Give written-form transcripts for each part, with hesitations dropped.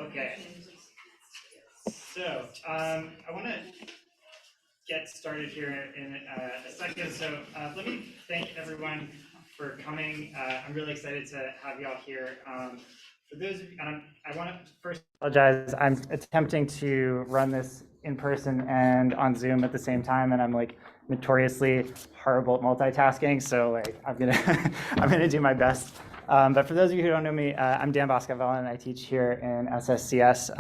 Okay. So I want to get started here in a second. So let me thank everyone for coming. I'm really excited to have y'all here. For those of you, I want to first apologize. I'm attempting to run this in person and on Zoom at the same time, and I'm like notoriously horrible at multitasking. So like I'm gonna do my best. But for those of you who don't know me, I'm Dan Boscavel, and I teach here in SSCS,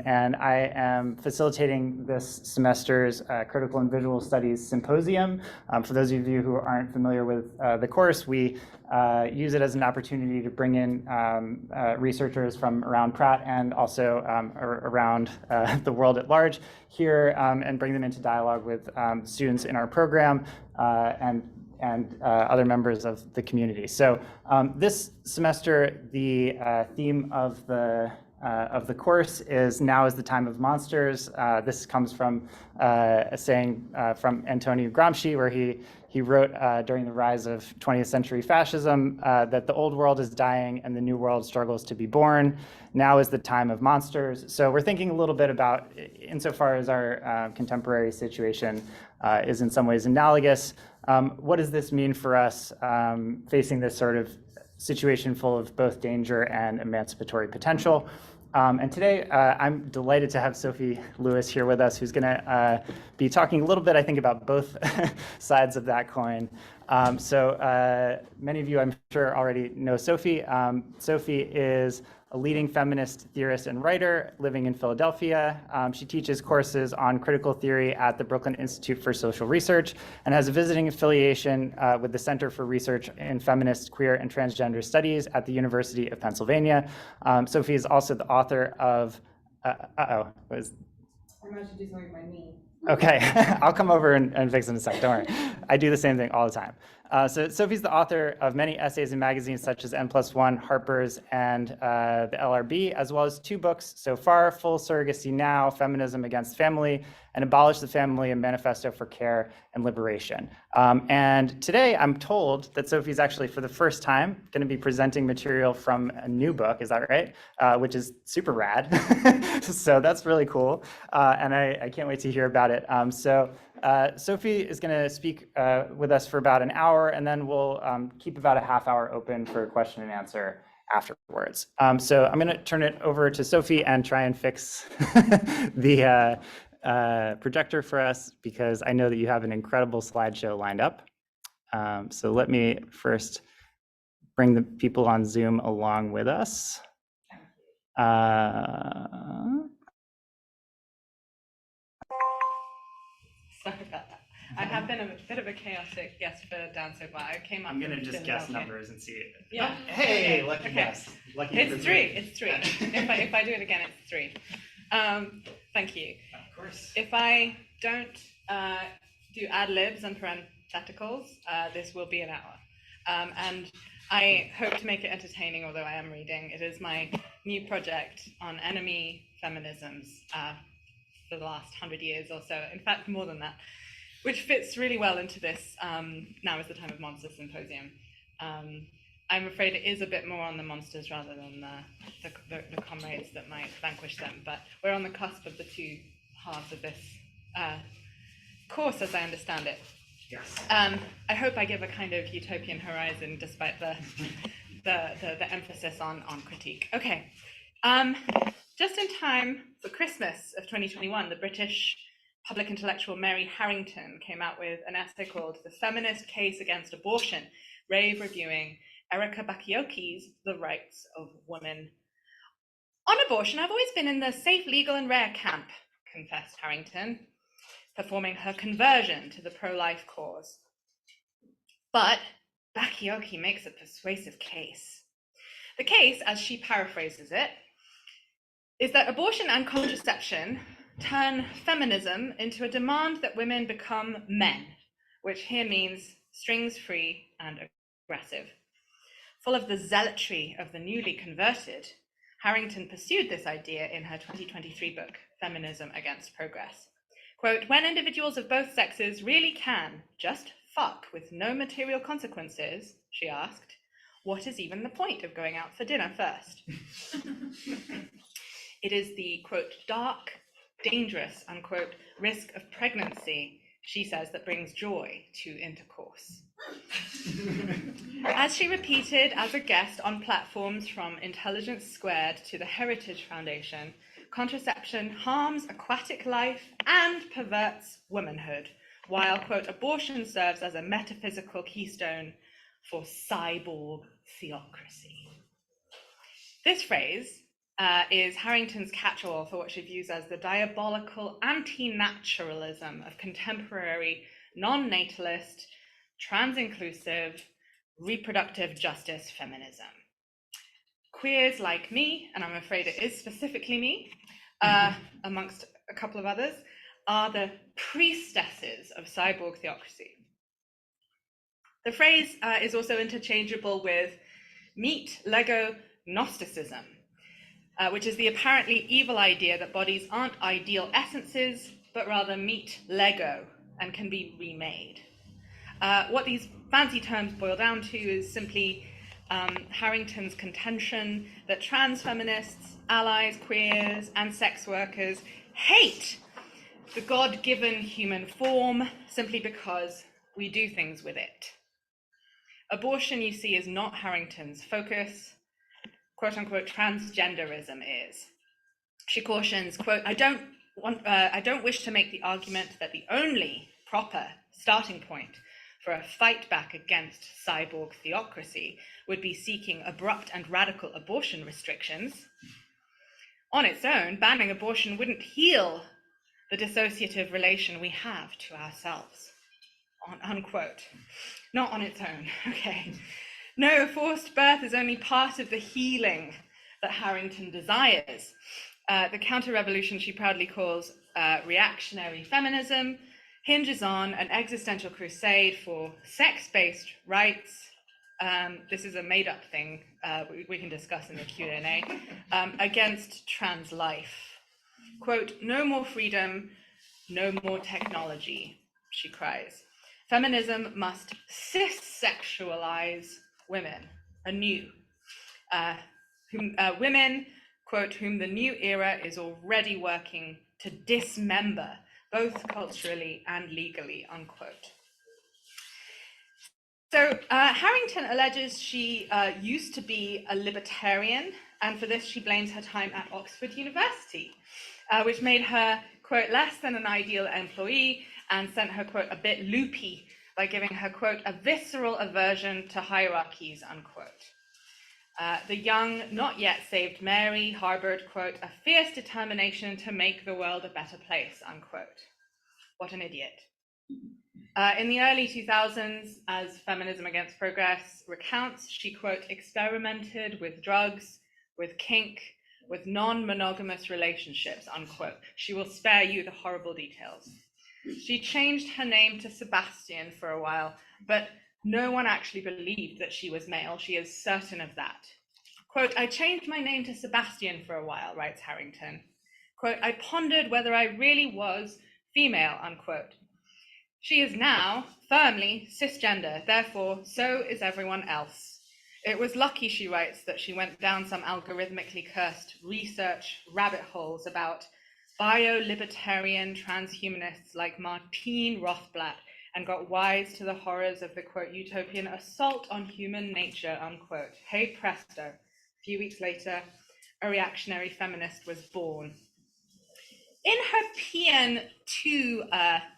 and I am facilitating this semester's Critical and Visual Studies Symposium. For those of you who aren't familiar with the course, we use it as an opportunity to bring in researchers from around Pratt and also around the world at large here and bring them into dialogue with students in our program and other members of the community. So this semester, the theme of the course is "Now is the Time of Monsters." This comes from a saying from Antonio Gramsci, where he wrote during the rise of 20th century fascism that the old world is dying and the new world struggles to be born. Now is the time of monsters. So we're thinking a little bit about, insofar as our contemporary situation is in some ways analogous, what does this mean for us facing this sort of situation full of both danger and emancipatory potential? And today, I'm delighted to have Sophie Lewis here with us, who's going to be talking a little bit, I think, about both sides of that coin. So many of you, I'm sure, already know Sophie. Sophie is a leading feminist theorist and writer living in Philadelphia. She teaches courses on critical theory at the Brooklyn Institute for Social Research and has a visiting affiliation with the Center for Research in Feminist, Queer, and Transgender Studies at the University of Pennsylvania. Sophie is also the author of, I might should do something with my knee. Okay, I'll come over and fix it in a sec, don't worry. I do the same thing all the time. So Sophie's the author of many essays in magazines such as N+1, Harper's, and the LRB, as well as 2 books so far, Full Surrogacy Now, Feminism Against Family, and Abolish the Family, a Manifesto for Care and Liberation. And today I'm told that Sophie's actually, for the first time, going to be presenting material from a new book, is that right? Which is super rad. So that's really cool. And I can't wait to hear about it. Sophie is going to speak with us for about an hour, and then we'll keep about a half hour open for question and answer afterwards. So I'm going to turn it over to Sophie and try and fix the projector for us, because I know that you have an incredible slideshow lined up. So let me first bring the people on Zoom along with us. Sorry about that. I have been a bit of a chaotic guest for Dan so far. I came up. I'm gonna just guess numbers and see it. Yeah. Oh, hey, lucky guess. Lucky. It's 3. It's 3. if I do it again, it's 3. Thank you. Of course. If I don't do ad libs and parentheticals, this will be an hour. And I hope to make it entertaining, although I am reading. It is my new project on enemy feminisms for the last 100 years or so, in fact, more than that, which fits really well into this Now is the Time of Monsters Symposium. I'm afraid it is a bit more on the monsters rather than the comrades that might vanquish them, but we're on the cusp of the two halves of this course, as I understand it. Yes. I hope I give a kind of utopian horizon, despite the emphasis on critique. Okay, just in time for Christmas of 2021, the British public intellectual Mary Harrington came out with an essay called "The Feminist Case Against Abortion," rave reviewing Erica Bakioki's "The Rights of Women." On abortion, I've always been in the safe, legal, and rare camp, confessed Harrington, performing her conversion to the pro-life cause. But Bakioki makes a persuasive case. The case, as she paraphrases it, is that abortion and contraception turn feminism into a demand that women become men, which here means strings-free and aggressive. Full of the zealotry of the newly converted, Harrington pursued this idea in her 2023 book, Feminism Against Progress. Quote, "When individuals of both sexes really can just fuck with no material consequences," she asked, "what is even the point of going out for dinner first?" It is the, quote, "dark, dangerous," unquote, risk of pregnancy, she says, that brings joy to intercourse. As she repeated as a guest on platforms from Intelligence Squared to the Heritage Foundation, contraception harms aquatic life and perverts womanhood, while, quote, "abortion serves as a metaphysical keystone for cyborg theocracy." This phrase is Harrington's catch-all for what she views as the diabolical anti-naturalism of contemporary non-natalist, trans-inclusive, reproductive justice feminism. Queers like me, and I'm afraid it is specifically me, amongst a couple of others, are the priestesses of cyborg theocracy. The phrase is also interchangeable with meat, Lego, Gnosticism, which is the apparently evil idea that bodies aren't ideal essences, but rather meat Lego and can be remade. What these fancy terms boil down to is simply Harrington's contention that trans feminists, allies, queers, and sex workers hate the God-given human form simply because we do things with it. Abortion, you see, is not Harrington's focus. "Quote unquote, transgenderism is." She cautions, quote, I don't wish to make the argument that the only proper starting point for a fight back against cyborg theocracy would be seeking abrupt and radical abortion restrictions. On its own, banning abortion wouldn't heal the dissociative relation we have to ourselves, unquote. Not on its own, okay. No, forced birth is only part of the healing that Harrington desires. The counter-revolution she proudly calls reactionary feminism hinges on an existential crusade for sex-based rights. This is a made-up thing we can discuss in the Q&A, against trans life. Quote, "No more freedom, no more technology," she cries. "Feminism must cis-sexualize women anew. Women, quote, whom the new era is already working to dismember, both culturally and legally," unquote. So Harrington alleges she used to be a libertarian, and for this she blames her time at Oxford University, which made her, quote, less than an ideal employee and sent her, quote, a bit loopy by giving her, quote, a visceral aversion to hierarchies, unquote. The young, not yet saved Mary harbored, quote, a fierce determination to make the world a better place, unquote. What an idiot. In the early 2000s, as Feminism Against Progress recounts, she, quote, experimented with drugs, with kink, with non-monogamous relationships, unquote. She will spare you the horrible details. She changed her name to Sebastian for a while, but No one actually believed that she was male. She is certain of that. Quote, I changed my name to Sebastian for a while, writes Harrington. Quote, I pondered whether I really was female, unquote. She is now firmly cisgender, therefore so is everyone else. It was lucky, she writes, that she went down some algorithmically cursed research rabbit holes about bio-libertarian transhumanists like Martine Rothblatt and got wise to the horrors of the, quote, utopian assault on human nature, unquote. Hey presto, a few weeks later, a reactionary feminist was born. In her PN to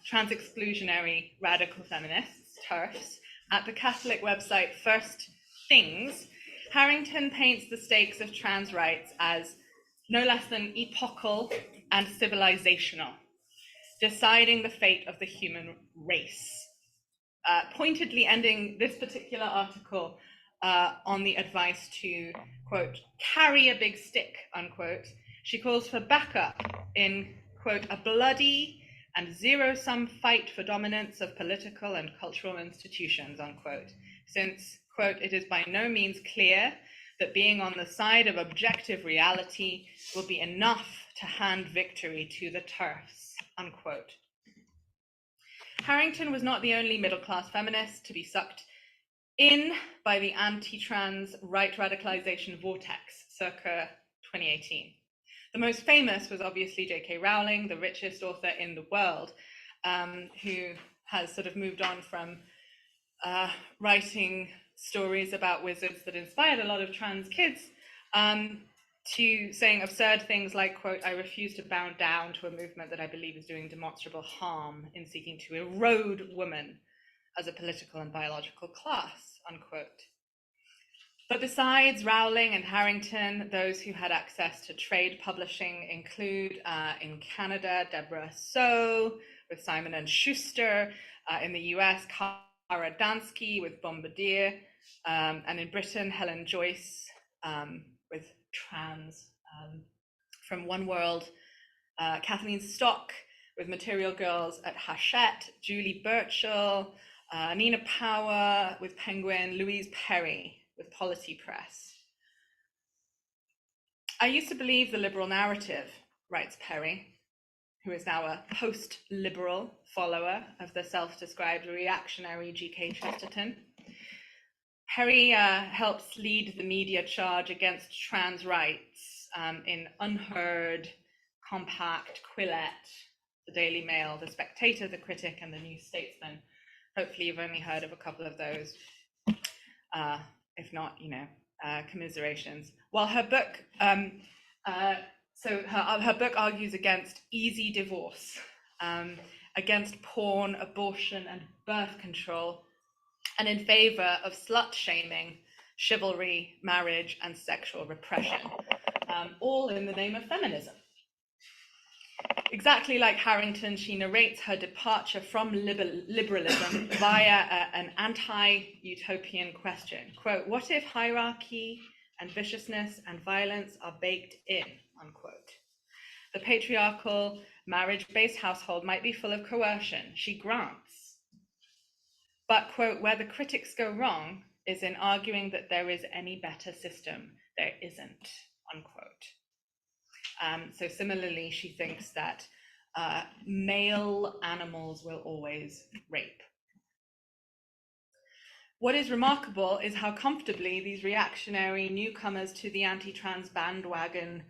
trans-exclusionary radical feminists, TERFs, at the Catholic website First Things, Harrington paints the stakes of trans rights as no less than epochal and civilizational, deciding the fate of the human race. Pointedly ending this particular article on the advice to, quote, carry a big stick, unquote. She calls for backup in, quote, a bloody and zero-sum fight for dominance of political and cultural institutions, unquote, since, quote, it is by no means clear that being on the side of objective reality will be enough to hand victory to the TERFs, unquote. Harrington was not the only middle-class feminist to be sucked in by the anti-trans right radicalization vortex circa 2018. The most famous was obviously J.K. Rowling, the richest author in the world, who has sort of moved on from writing stories about wizards that inspired a lot of trans kids to saying absurd things like, quote, I refuse to bow down to a movement that I believe is doing demonstrable harm in seeking to erode women as a political and biological class, unquote. But besides Rowling and Harrington, those who had access to trade publishing include, in Canada, Deborah So with Simon & Schuster, in the US, Cara Dansky with Bombardier, and in Britain, Helen Joyce with Trans. From One World, Kathleen Stock with Material Girls at Hachette, Julie Burchill, Nina Power with Penguin, Louise Perry with Polity Press. I used to believe the liberal narrative, writes Perry, who is now a post-liberal follower of the self-described reactionary G.K. Chesterton. Perry helps lead the media charge against trans rights in Unheard, Compact, Quillette, the Daily Mail, the Spectator, the Critic, and the New Statesman. Hopefully you've only heard of a couple of those. If not, commiserations. While her book, her book argues against easy divorce, against porn, abortion, and birth control, and in favor of slut shaming, chivalry, marriage, and sexual repression, all in the name of feminism. Exactly like Harrington, she narrates her departure from liberalism via an anti-utopian question. Quote, what if hierarchy and viciousness and violence are baked in, unquote. The patriarchal, marriage-based household might be full of coercion, she grants. But, quote, where the critics go wrong is in arguing that there is any better system. There isn't, unquote. So similarly, she thinks that male animals will always rape. What is remarkable is how comfortably these reactionary newcomers to the anti-trans bandwagon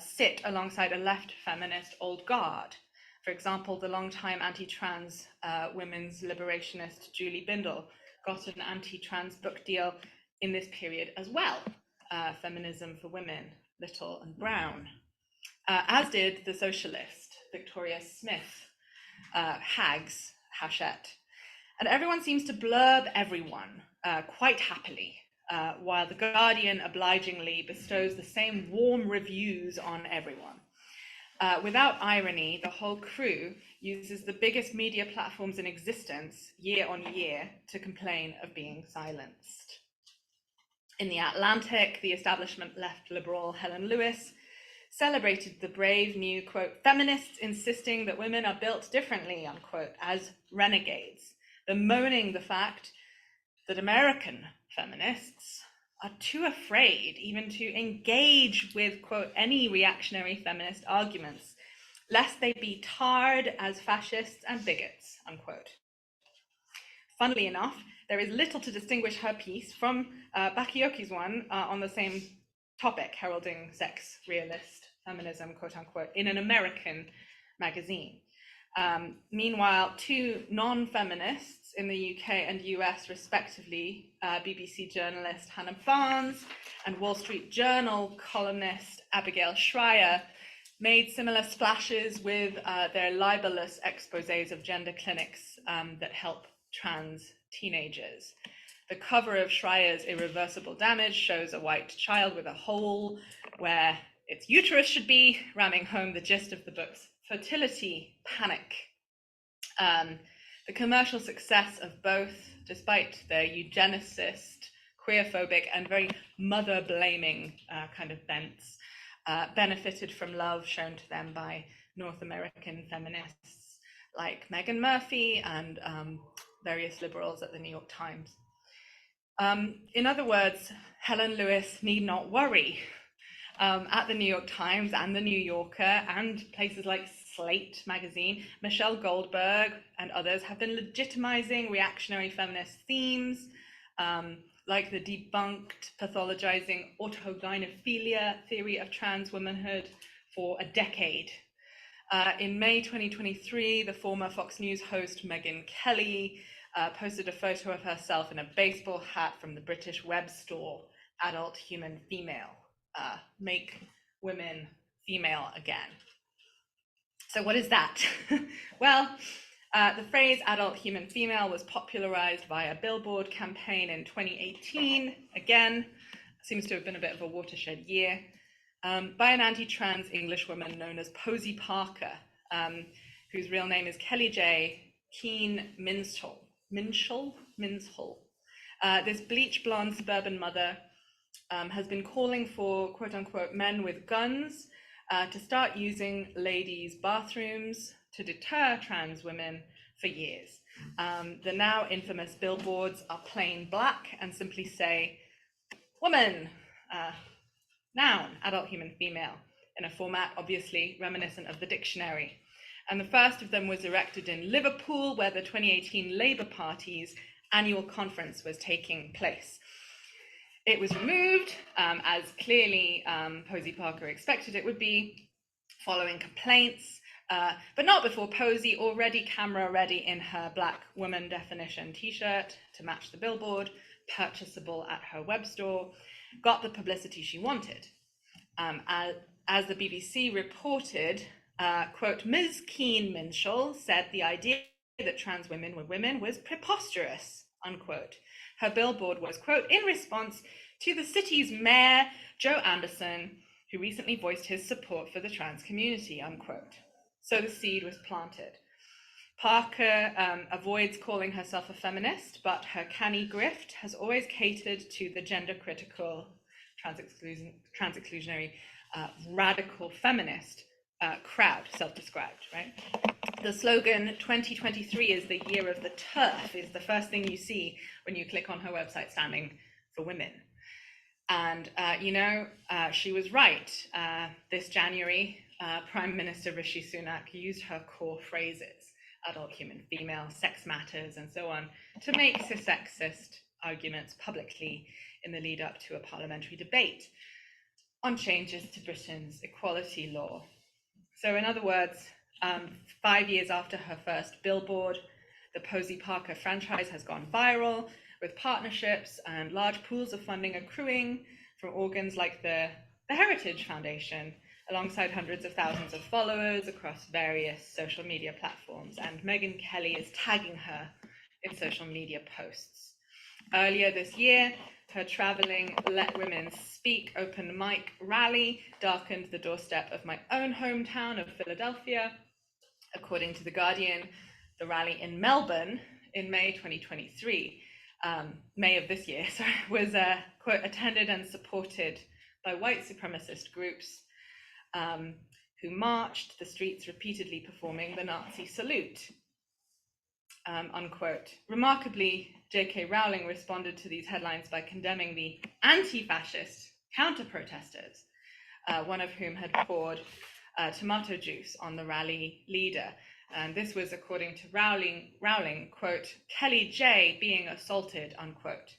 sit alongside a left feminist old guard. For example, the longtime anti-trans women's liberationist Julie Bindel got an anti-trans book deal in this period as well, Feminism for Women, Little and Brown. As did the socialist Victoria Smith, Hags, Hachette. And everyone seems to blurb everyone quite happily, while The Guardian obligingly bestows the same warm reviews on everyone. Without irony, the whole crew uses the biggest media platforms in existence year on year to complain of being silenced. In The Atlantic, the establishment left liberal Helen Lewis celebrated the brave new, quote, feminists insisting that women are built differently, unquote, as renegades, bemoaning the fact that American feminists are too afraid even to engage with, quote, any reactionary feminist arguments, lest they be tarred as fascists and bigots, unquote. Funnily enough, there is little to distinguish her piece from Bakioki's one on the same topic, heralding sex realist feminism, quote unquote, in an American magazine. Meanwhile, two non-feminists in the UK and US, respectively, BBC journalist Hannah Barnes and Wall Street Journal columnist Abigail Schreier, made similar splashes with their libelous exposés of gender clinics that help trans teenagers. The cover of Schreier's Irreversible Damage shows a white child with a hole where its uterus should be, ramming home the gist of the book's fertility panic. The commercial success of both, despite their eugenicist, queerphobic, and very mother-blaming kind of bents, benefited from love shown to them by North American feminists like Meghan Murphy and various liberals at the New York Times. In other words, Helen Lewis need not worry. At the New York Times and the New Yorker and places like Slate magazine, Michelle Goldberg and others have been legitimizing reactionary feminist themes, like the debunked pathologizing autogynephilia theory of trans womanhood for a decade. In May 2023, the former Fox News host Megyn Kelly posted a photo of herself in a baseball hat from the British web store Adult Human Female, make women female again. So what is that? Well, the phrase adult human female was popularized via a billboard campaign in 2018. Again, seems to have been a bit of a watershed year, by an anti-trans English woman known as Posey Parker, whose real name is Kelly J. Keane Minshall. This bleach blonde suburban mother has been calling for, quote unquote, men with guns to start using ladies' bathrooms to deter trans women for years. The now infamous billboards are plain black and simply say, woman, noun, adult human female, in a format obviously reminiscent of the dictionary. And the first of them was erected in Liverpool, where the 2018 Labour Party's annual conference was taking place. It was removed, as clearly Posey Parker expected it would be, following complaints, but not before Posey, already camera ready in her black woman definition t-shirt to match the billboard, purchasable at her web store, got the publicity she wanted. As the BBC reported, quote, Ms. Keane Minshall said the idea that trans women were women was preposterous, unquote. Her billboard was, quote, in response to the city's mayor, Joe Anderson, who recently voiced his support for the trans community, unquote. So the seed was planted. Parker avoids calling herself a feminist, but her canny grift has always catered to the gender-critical, trans-exclusionary, radical feminist crowd, self-described, right? The slogan 2023 is the year of the TERF is the first thing you see when you click on her website standing for women. And, she was right. This January, Prime Minister Rishi Sunak used her core phrases, adult human female, sex matters, and so on, to make cis-sexist arguments publicly in the lead up to a parliamentary debate on changes to Britain's equality law. So in other words, 5 years after her first billboard, the Posey Parker franchise has gone viral, with partnerships and large pools of funding accruing from organs like the Heritage Foundation, alongside hundreds of thousands of followers across various social media platforms. And Megyn Kelly is tagging her in social media posts. Earlier this year, her traveling Let Women Speak open mic rally darkened the doorstep of my own hometown of Philadelphia. According to The Guardian, the rally in Melbourne in May 2023, May of this year, was, quote, attended and supported by white supremacist groups who marched the streets repeatedly performing the Nazi salute. unquote. Remarkably, J.K. Rowling responded to these headlines by condemning the anti-fascist counter-protesters, one of whom had poured tomato juice on the rally leader. And this was, according to Rowling, quote, Kelly J being assaulted, unquote.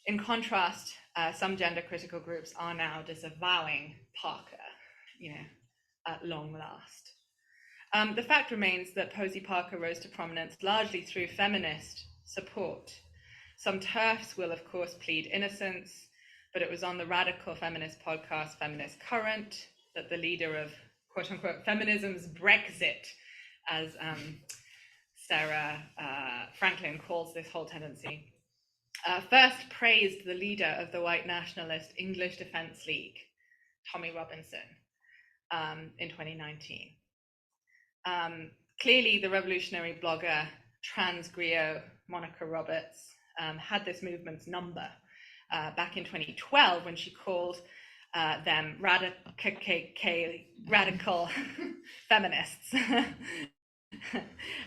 In contrast, some gender critical groups are now disavowing Parker, at long last. The fact remains that Posey Parker rose to prominence largely through feminist support. Some TERFs will, of course, plead innocence, but it was on the radical feminist podcast, Feminist Current, that the leader of, quote unquote, feminism's Brexit, as Sarah Franklin calls this whole tendency, first praised the leader of the white nationalist English Defence League, Tommy Robinson, in 2019. Clearly, the revolutionary blogger trans griot Monica Roberts had this movement's number back in 2012 when she called them radical feminists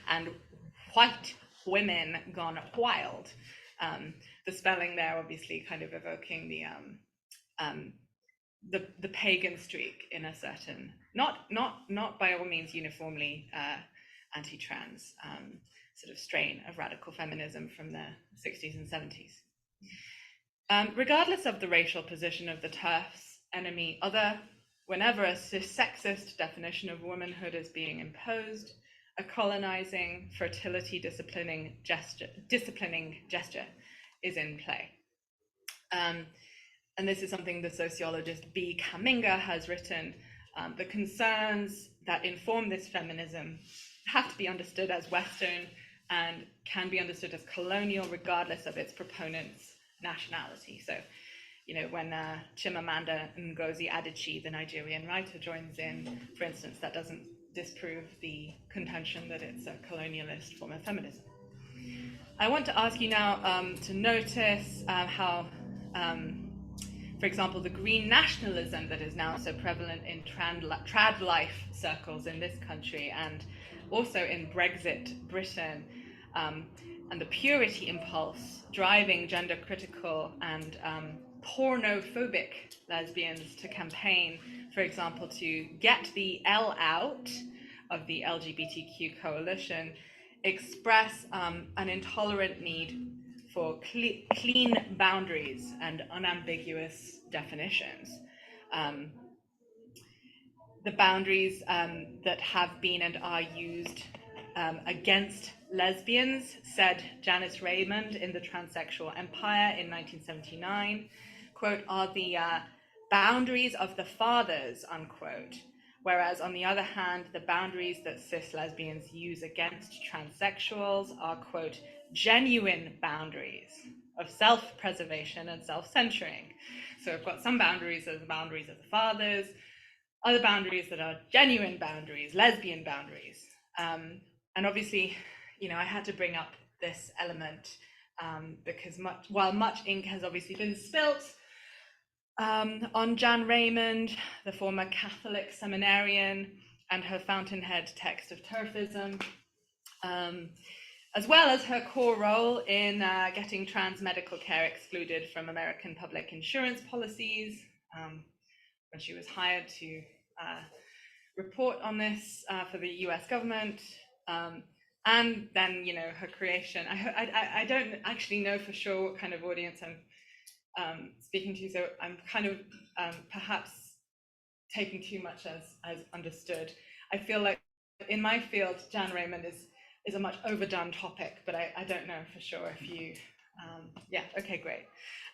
and white women gone wild. The spelling there obviously kind of evoking the pagan streak in a certain, not by all means uniformly anti-trans sort of strain of radical feminism from the 60s and 70s. Regardless of the racial position of the TERFs, enemy other, whenever a sexist definition of womanhood is being imposed, a colonizing, fertility disciplining gesture is in play. And this is something the sociologist B. Kaminga has written. The concerns that inform this feminism have to be understood as Western and can be understood as colonial regardless of its proponent's nationality. So, when Chimamanda Ngozi Adichie, the Nigerian writer, joins in, for instance, that doesn't disprove the contention that it's a colonialist form of feminism. I want to ask you now to notice how, for example, the green nationalism that is now so prevalent in trad life circles in this country and also in Brexit Britain, and the purity impulse driving gender critical and pornophobic lesbians to campaign, for example, to get the L out of the LGBTQ coalition, express an intolerant need for clean boundaries and unambiguous definitions. The boundaries that have been and are used against lesbians, said Janice Raymond in The Transsexual Empire in 1979, quote, are the boundaries of the fathers, unquote. Whereas on the other hand, the boundaries that cis lesbians use against transsexuals are, quote, genuine boundaries of self-preservation and self-censoring. So we've got some boundaries as the boundaries of the fathers, other boundaries that are genuine boundaries, lesbian boundaries. And obviously, I had to bring up this element because while much ink has obviously been spilt on Jan Raymond, the former Catholic seminarian, and her fountainhead text of TERFism, as well as her core role in getting trans medical care excluded from American public insurance policies, when she was hired to report on this for the US government. And then, her creation. I don't actually know for sure what kind of audience I'm speaking to, so I'm kind of perhaps taking too much as understood. I feel like in my field, Jan Raymond is a much overdone topic, but I don't know for sure if you, yeah, okay, great.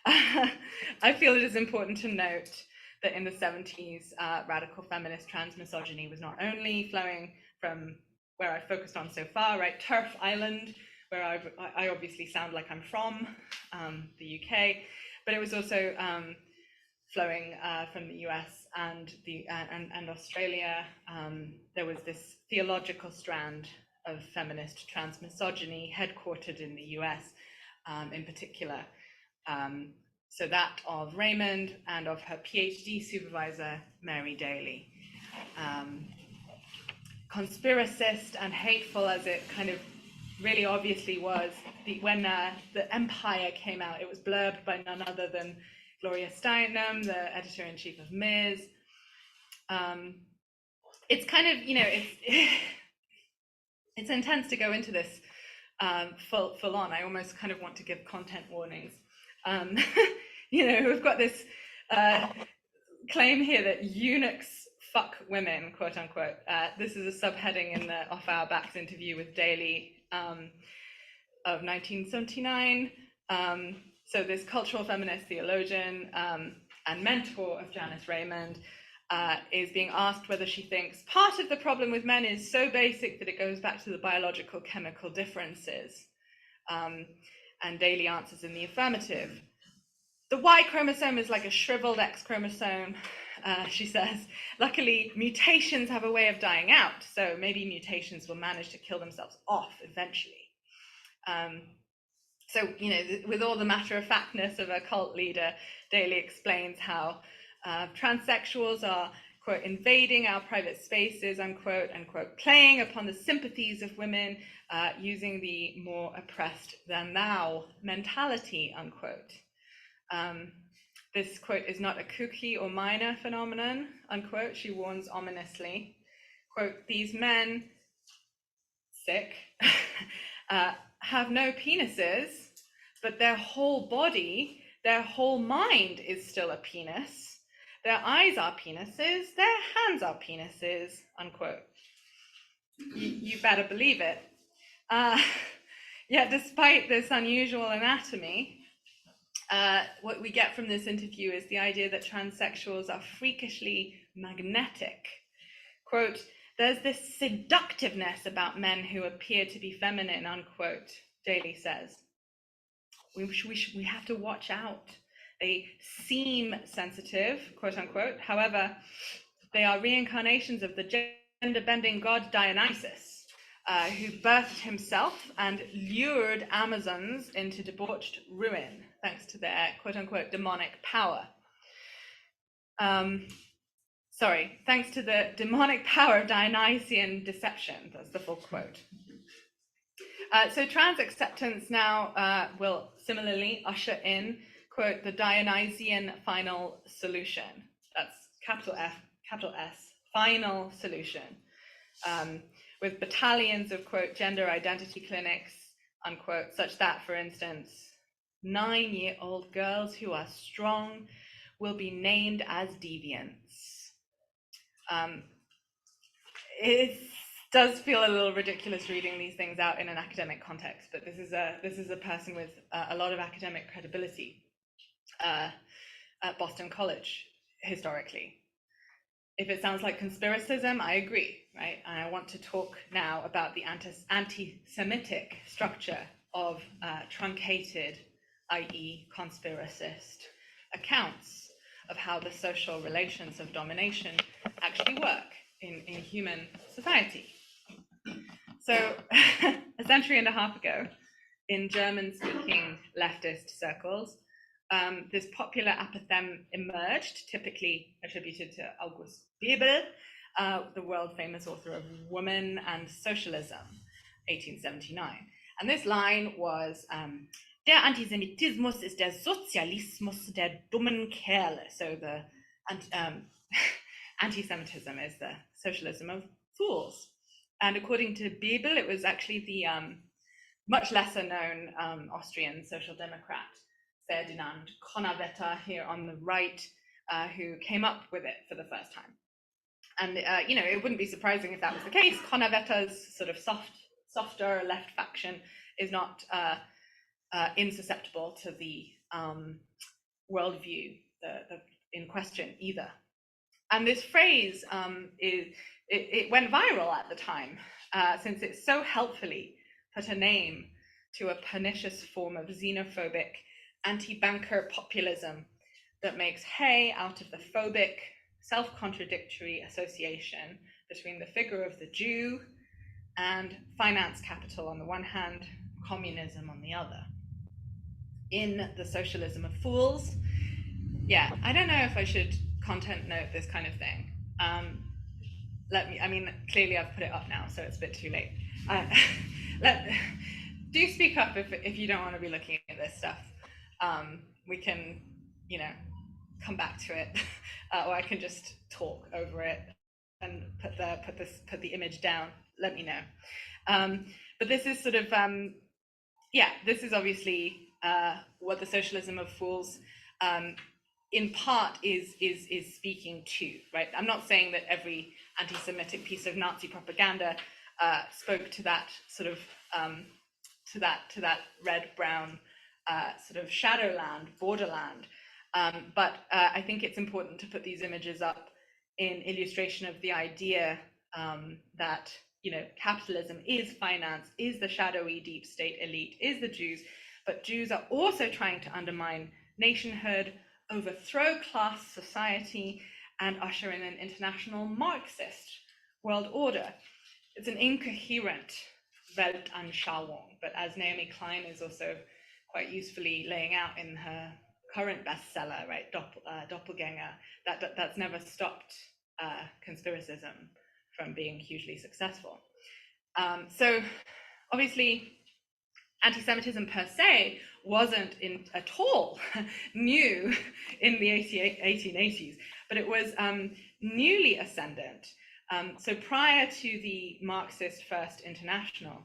I feel it is important to note that in the 70s, radical feminist trans misogyny was not only flowing from where I focused on so far, right, TERF Island, where I obviously sound like I'm from, the UK, but it was also flowing from the US and Australia. There was this theological strand of feminist trans misogyny headquartered in the US in particular. So that of Raymond and of her PhD supervisor, Mary Daly. Conspiracist and hateful as it kind of really obviously was when the Empire came out. It was blurbed by none other than Gloria Steinem, the editor-in-chief of Ms. It's kind of, it's intense to go into this full on. I almost kind of want to give content warnings. We've got this claim here that eunuchs fuck women, quote unquote. This is a subheading in the Off Our Backs interview with Daly of 1979. So this cultural feminist theologian and mentor of Janice Raymond is being asked whether she thinks part of the problem with men is so basic that it goes back to the biological chemical differences. And Daly answers in the affirmative. The Y chromosome is like a shriveled X chromosome, she says. Luckily, mutations have a way of dying out, so maybe mutations will manage to kill themselves off eventually. So, with all the matter-of-factness of a cult leader, Daly explains how transsexuals are, quote, invading our private spaces, unquote, and, quote, playing upon the sympathies of women using the more oppressed than thou mentality, unquote. This, quote, is not a kooky or minor phenomenon, unquote, she warns ominously. Quote, these men, sick, have no penises, but their whole body, their whole mind is still a penis. Their eyes are penises, their hands are penises, unquote. You better believe it. Yet despite this unusual anatomy, what we get from this interview is the idea that transsexuals are freakishly magnetic. Quote, there's this seductiveness about men who appear to be feminine, unquote, Daly says. We have to watch out. They seem sensitive, quote unquote. However, they are reincarnations of the gender-bending god Dionysus, who birthed himself and lured Amazons into debauched ruin, thanks to their quote unquote demonic power. Thanks to the demonic power of Dionysian deception. That's the full quote. So trans acceptance now will similarly usher in, quote, the Dionysian final solution. That's capital F, capital S, final solution. With battalions of, quote, gender identity clinics, unquote, such that, for instance, 9-year-old girls who are strong will be named as deviants. It does feel a little ridiculous reading these things out in an academic context, but this is a person with a lot of academic credibility at Boston College historically. If it sounds like conspiracism, I agree, right? And I want to talk now about the anti-Semitic structure of truncated, i.e. conspiracist accounts of how the social relations of domination actually work in human society. So a century and a half ago, in German-speaking leftist circles, this popular apothegm emerged, typically attributed to August Bebel, the world-famous author of Woman and Socialism, 1879. And this line was, der Antisemitismus ist der Sozialismus der dummen Kerle. So the anti-Semitism is the socialism of fools. And according to Bebel, it was actually the much lesser known Austrian social democrat, Ferdinand Kronawetter, here on the right, who came up with it for the first time. And, it wouldn't be surprising if that was the case. Kronawetter's sort of softer left faction is not insusceptible to the worldview in question either. And this phrase, it went viral at the time, since it so helpfully put a name to a pernicious form of xenophobic anti-banker populism that makes hay out of the phobic, self-contradictory association between the figure of the Jew and finance capital on the one hand, communism on the other. In the socialism of fools, I don't know if I should content note this kind of thing. Clearly I've put it up now, so it's a bit too late. Do speak up if you don't want to be looking at this stuff. We can, come back to it, or I can just talk over it and put the image down. Let me know. But this is sort of this is obviously what the socialism of fools in part is speaking to, right? I'm not saying that every anti-Semitic piece of Nazi propaganda spoke to that sort of to that red-brown sort of shadowland, borderland. But I think it's important to put these images up in illustration of the idea that capitalism is finance, is the shadowy deep state elite, is the Jews, but Jews are also trying to undermine nationhood, overthrow class society, and usher in an international Marxist world order. It's an incoherent Weltanschauung, but as Naomi Klein is also quite usefully laying out in her current bestseller, right, Doppelganger, that's never stopped conspiracism from being hugely successful. So obviously, anti-Semitism per se wasn't at all new in the 1880s, but it was newly ascendant. So prior to the Marxist First International,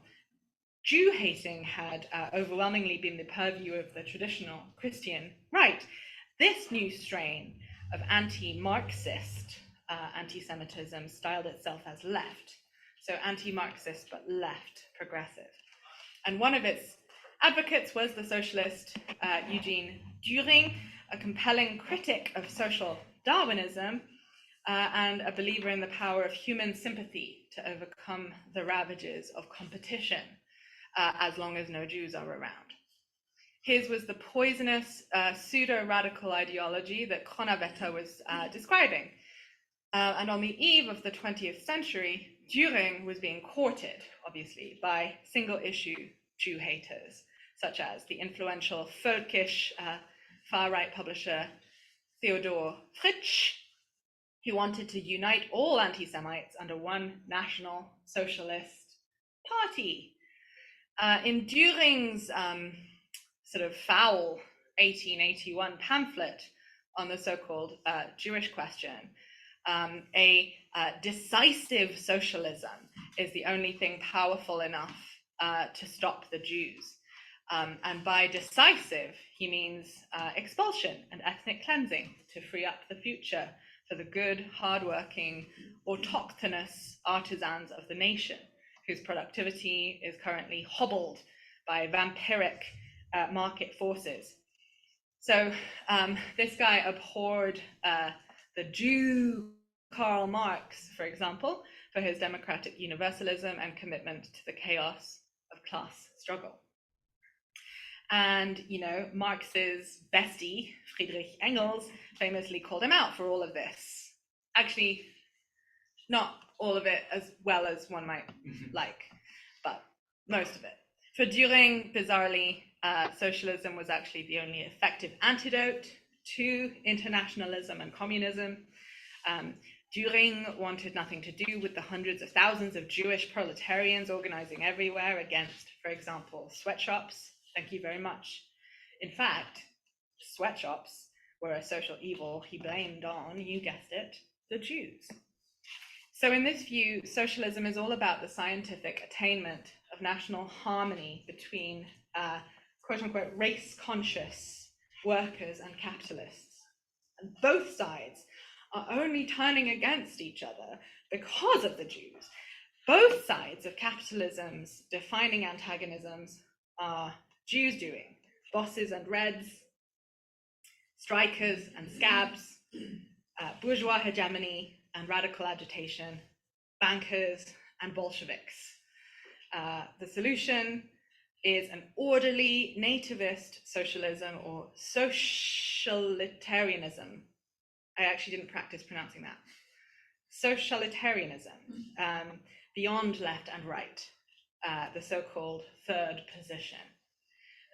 Jew-hating had overwhelmingly been the purview of the traditional Christian right. This new strain of anti-Marxist anti-Semitism styled itself as left, so anti-Marxist but left progressive. And one of its advocates was the socialist Eugene Düring, a compelling critic of social Darwinism and a believer in the power of human sympathy to overcome the ravages of competition as long as no Jews are around. His was the poisonous pseudo-radical ideology that Kronawetter was describing. And on the eve of the 20th century, Düring was being courted, obviously, by single-issue Jew haters, such as the influential folkish far-right publisher Theodor Fritsch, who wanted to unite all anti-Semites under one national socialist party. In Düring's sort of foul 1881 pamphlet on the so-called Jewish question, a decisive socialism is the only thing powerful enough to stop the Jews. And by decisive, he means expulsion and ethnic cleansing to free up the future for the good, hardworking, autochthonous artisans of the nation, whose productivity is currently hobbled by vampiric market forces. So this guy abhorred the Jew Karl Marx, for example, for his democratic universalism and commitment to the chaos of class struggle. And, Marx's bestie, Friedrich Engels, famously called him out for all of this. Actually, not all of it as well as one might like, but most of it. For Düring, bizarrely, socialism was actually the only effective antidote to internationalism and communism. Düring wanted nothing to do with the hundreds of thousands of Jewish proletarians organizing everywhere against, for example, sweatshops. Thank you very much. In fact, sweatshops were a social evil he blamed on, you guessed it, the Jews. So in this view, socialism is all about the scientific attainment of national harmony between quote-unquote race-conscious workers and capitalists. And both sides are only turning against each other because of the Jews. Both sides of capitalism's defining antagonisms are Jews doing, bosses and reds, strikers and scabs, bourgeois hegemony and radical agitation, bankers and Bolsheviks. The solution is an orderly nativist socialism or socialitarianism. I actually didn't practice pronouncing that. Socialitarianism, beyond left and right, the so-called third position.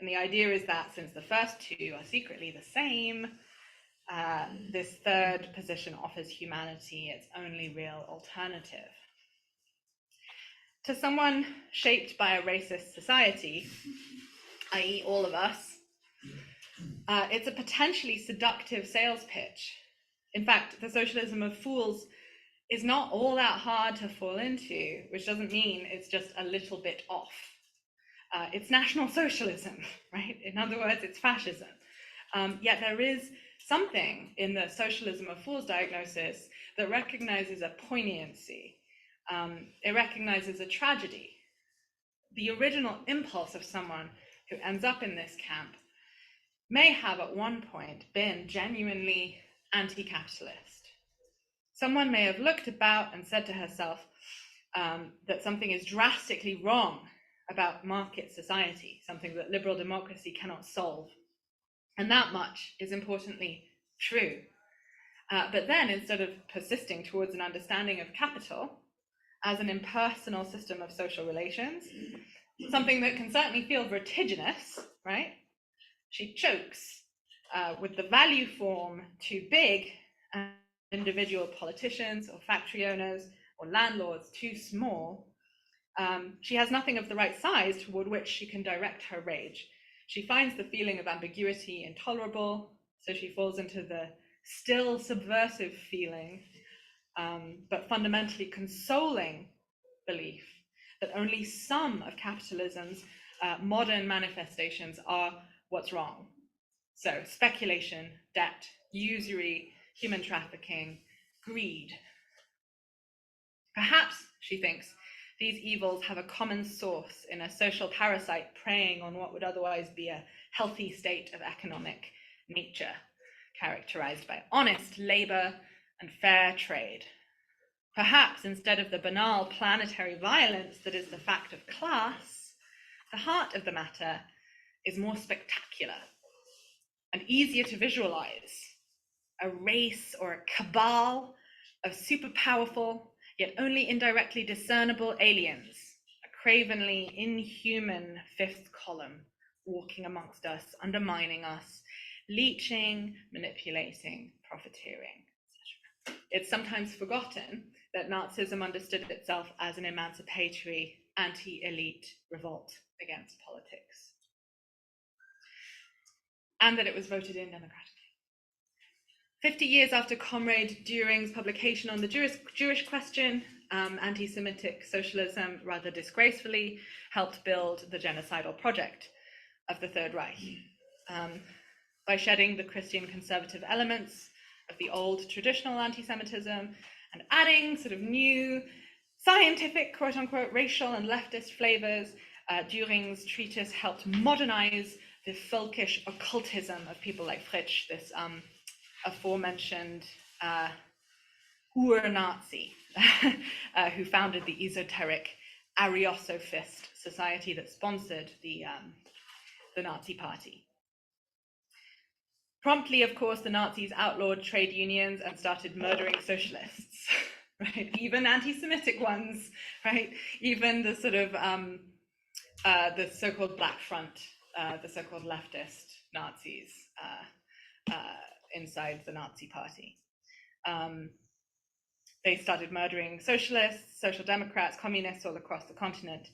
And the idea is that since the first two are secretly the same, this third position offers humanity its only real alternative. To someone shaped by a racist society, i.e. all of us, it's a potentially seductive sales pitch. In fact, the socialism of fools is not all that hard to fall into, which doesn't mean it's just a little bit off. It's National Socialism, right? In other words, it's fascism. Yet there is something in the socialism of fools diagnosis that recognizes a poignancy. It recognizes a tragedy. The original impulse of someone who ends up in this camp may have at one point been genuinely anti-capitalist. Someone may have looked about and said to herself that something is drastically wrong about market society, something that liberal democracy cannot solve. And that much is importantly true. But then, instead of persisting towards an understanding of capital as an impersonal system of social relations, something that can certainly feel vertiginous, right? She chokes with the value form too big and individual politicians or factory owners or landlords too small. She has nothing of the right size toward which she can direct her rage. She finds the feeling of ambiguity intolerable, so she falls into the still subversive feeling, but fundamentally consoling belief that only some of capitalism's modern manifestations are what's wrong. So speculation, debt, usury, human trafficking, greed. Perhaps, she thinks, these evils have a common source in a social parasite preying on what would otherwise be a healthy state of economic nature, characterized by honest labor and fair trade. Perhaps instead of the banal planetary violence that is the fact of class, the heart of the matter is more spectacular and easier to visualize. A race or a cabal of super powerful, yet only indirectly discernible aliens, a cravenly inhuman fifth column, walking amongst us, undermining us, leeching, manipulating, profiteering, etc. It's sometimes forgotten that Nazism understood itself as an emancipatory, anti-elite revolt against politics, and that it was voted in democratically. 50 years after Comrade Düring's publication on the Jewish question, anti-Semitic socialism rather disgracefully helped build the genocidal project of the Third Reich by shedding the Christian conservative elements of the old traditional anti-Semitism and adding sort of new scientific, quote unquote, racial and leftist flavors. Düring's treatise helped modernize the folkish occultism of people like Fritsch, this aforementioned Ur-Nazi who founded the esoteric Ariosophist society that sponsored the Nazi party. Promptly, of course, the Nazis outlawed trade unions and started murdering socialists, right? Even anti-Semitic ones, right? Even the sort of the so-called Black Front, the so-called leftist Nazis inside the Nazi party. They started murdering socialists, social democrats, communists all across the continent.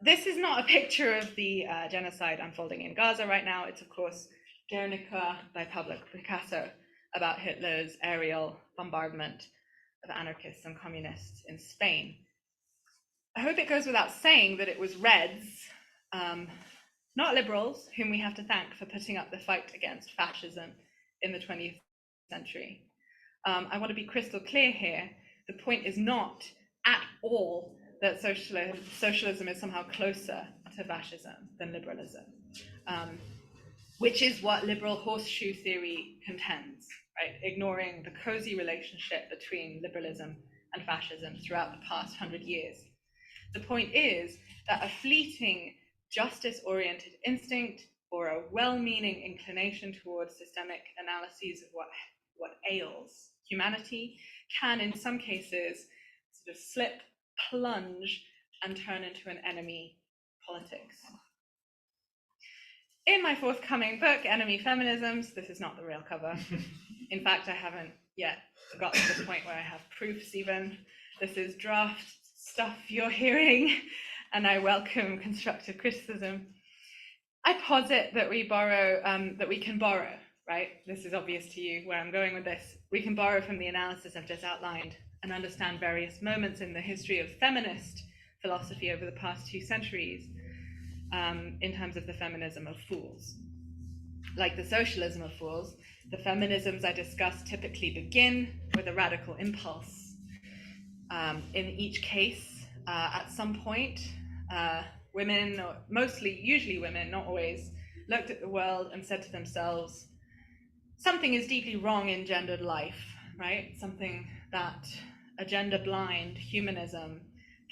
This is not a picture of the genocide unfolding in Gaza right now. It's, of course, Guernica by Pablo Picasso about Hitler's aerial bombardment of anarchists and communists in Spain. I hope it goes without saying that it was Reds, not liberals, whom we have to thank for putting up the fight against fascism in the 20th century. I want to be crystal clear here. The point is not at all that socialism is somehow closer to fascism than liberalism, which is what liberal horseshoe theory contends, right? Ignoring the cozy relationship between liberalism and fascism throughout the past 100 years. The point is that a fleeting justice-oriented instinct or a well-meaning inclination towards systemic analyses of what ails humanity can, in some cases, sort of slip, plunge, and turn into an enemy politics. In my forthcoming book, Enemy Feminisms, this is not the real cover. In fact, I haven't yet got to the point where I have proofs even. This is draft stuff you're hearing, and I welcome constructive criticism. I posit that we can borrow, right? This is obvious to you where I'm going with this. We can borrow from the analysis I've just outlined and understand various moments in the history of feminist philosophy over the past 2 centuries in terms of the feminism of fools. Like the socialism of fools, the feminisms I discuss typically begin with a radical impulse. In each case, at some point, women, or usually women, not always, looked at the world and said to themselves, something is deeply wrong in gendered life, right? Something that a gender-blind humanism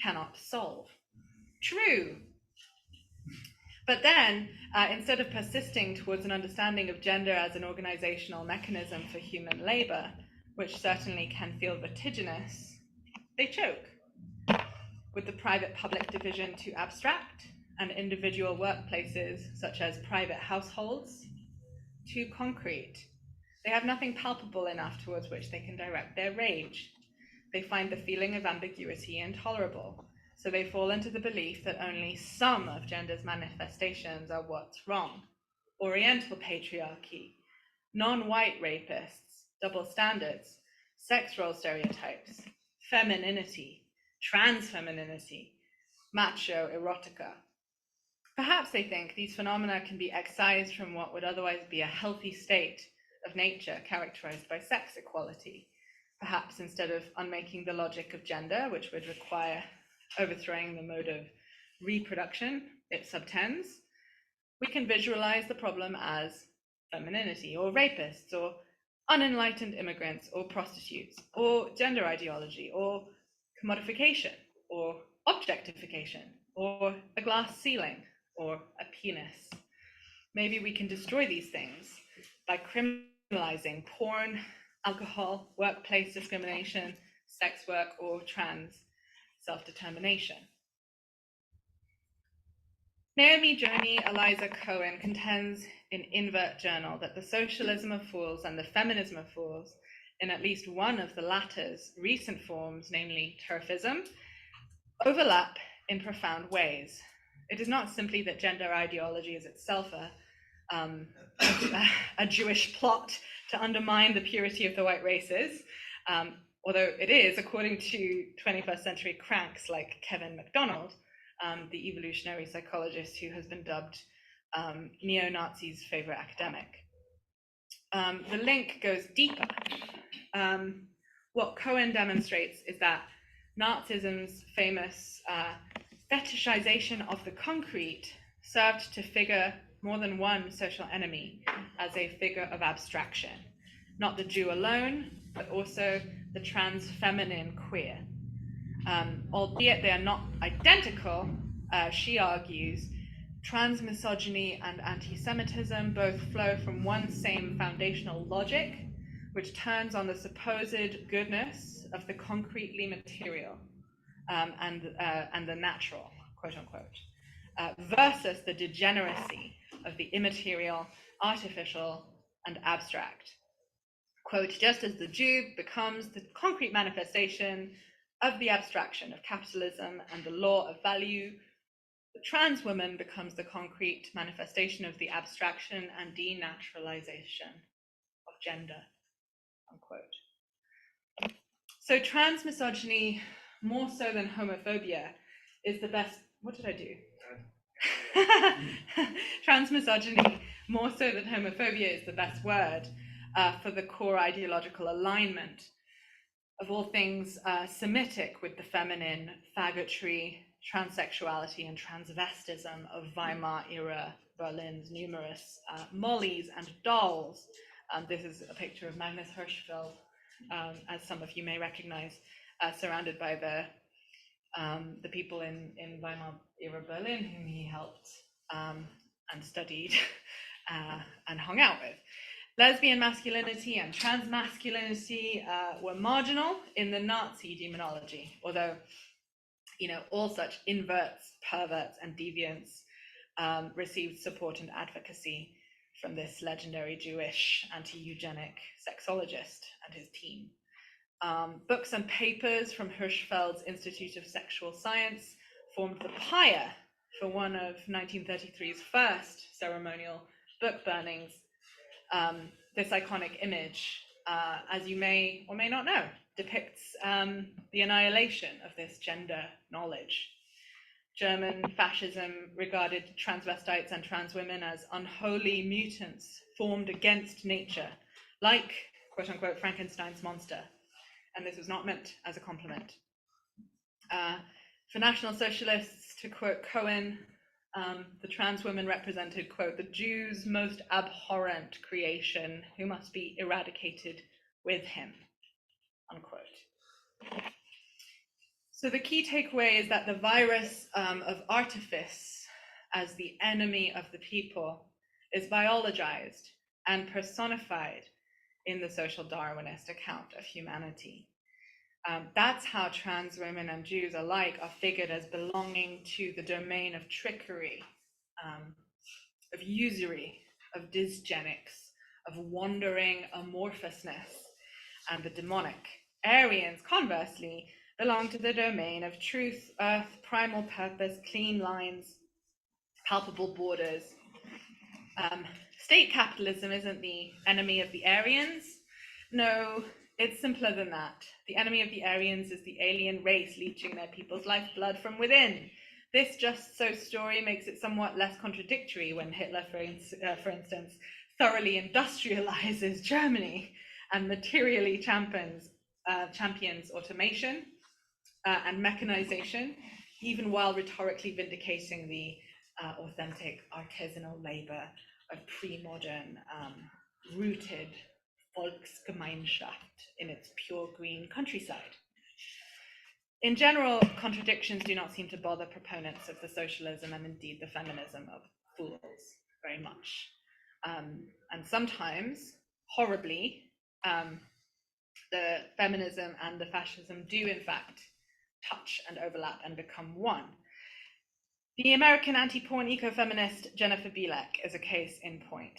cannot solve. True. But then, instead of persisting towards an understanding of gender as an organizational mechanism for human labor, which certainly can feel vertiginous, they choke. With the private-public division too abstract, and individual workplaces, such as private households, too concrete. They have nothing palpable enough towards which they can direct their rage. They find the feeling of ambiguity intolerable, so they fall into the belief that only some of gender's manifestations are what's wrong. Oriental patriarchy, non-white rapists, double standards, sex role stereotypes, femininity, transfemininity, macho erotica. Perhaps they think these phenomena can be excised from what would otherwise be a healthy state of nature characterized by sex equality. Perhaps instead of unmaking the logic of gender, which would require overthrowing the mode of reproduction it subtends, we can visualize the problem as femininity, or rapists, or unenlightened immigrants, or prostitutes, or gender ideology, or commodification, or objectification, or a glass ceiling, or a penis. Maybe we can destroy these things by criminalizing porn, alcohol, workplace discrimination, sex work, or trans self-determination. Naomi Joni Eliza Cohen contends in Invert Journal that the socialism of fools and the feminism of fools, in at least one of the latter's recent forms, namely TERFism, overlap in profound ways. It is not simply that gender ideology is itself a Jewish plot to undermine the purity of the white races, although it is, according to 21st century cranks like Kevin MacDonald, the evolutionary psychologist who has been dubbed neo-Nazis' favorite academic. The link goes deeper. What Cohen demonstrates is that Nazism's famous fetishization of the concrete served to figure more than one social enemy as a figure of abstraction. Not the Jew alone, but also the trans feminine queer. Albeit they are not identical, she argues, trans misogyny and anti-Semitism both flow from one same foundational logic, which turns on the supposed goodness of the concretely material and the natural, quote unquote, versus the degeneracy of the immaterial, artificial, and abstract. Quote, just as the Jew becomes the concrete manifestation of the abstraction of capitalism and the law of value, the trans woman becomes the concrete manifestation of the abstraction and denaturalization of gender, unquote. So trans misogyny, more so than homophobia, is the best, what did I do? Trans misogyny, more so than homophobia, is the best word for the core ideological alignment of all things Semitic with the feminine, faggotry, transsexuality, and transvestism of Weimar era Berlin's numerous mollies and dolls. This is a picture of Magnus Hirschfeld, as some of you may recognize, surrounded by the people in Weimar era Berlin whom he helped and studied and hung out with. Lesbian masculinity and trans masculinity were marginal in the Nazi demonology, although, you know, all such inverts, perverts, and deviants received support and advocacy from this legendary Jewish anti-eugenic sexologist and his team. Books and papers from Hirschfeld's Institute of Sexual Science formed the pyre for one of 1933's first ceremonial book burnings. This iconic image, as you may or may not know, depicts the annihilation of this gender knowledge. German fascism regarded transvestites and trans women as unholy mutants formed against nature, like, quote unquote, Frankenstein's monster. And this was not meant as a compliment. For National Socialists, to quote Cohen, the trans women represented, quote, the Jew's most abhorrent creation who must be eradicated with him, unquote. So the key takeaway is that the virus of artifice as the enemy of the people is biologized and personified in the social Darwinist account of humanity. That's how trans women and Jews alike are figured as belonging to the domain of trickery, of usury, of dysgenics, of wandering amorphousness, and the demonic. Aryans, conversely, belong to the domain of truth, earth, primal purpose, clean lines, palpable borders. State capitalism isn't the enemy of the Aryans. No, it's simpler than that. The enemy of the Aryans is the alien race leeching their people's lifeblood from within. This just so story makes it somewhat less contradictory when Hitler, for instance, thoroughly industrializes Germany and materially champions automation and mechanization, even while rhetorically vindicating the authentic artisanal labor of pre-modern, rooted Volksgemeinschaft in its pure green countryside. In general, contradictions do not seem to bother proponents of the socialism and indeed the feminism of fools very much. And sometimes, horribly, the feminism and the fascism do in fact touch and overlap and become one. The American anti-porn ecofeminist Jennifer Bielek is a case in point.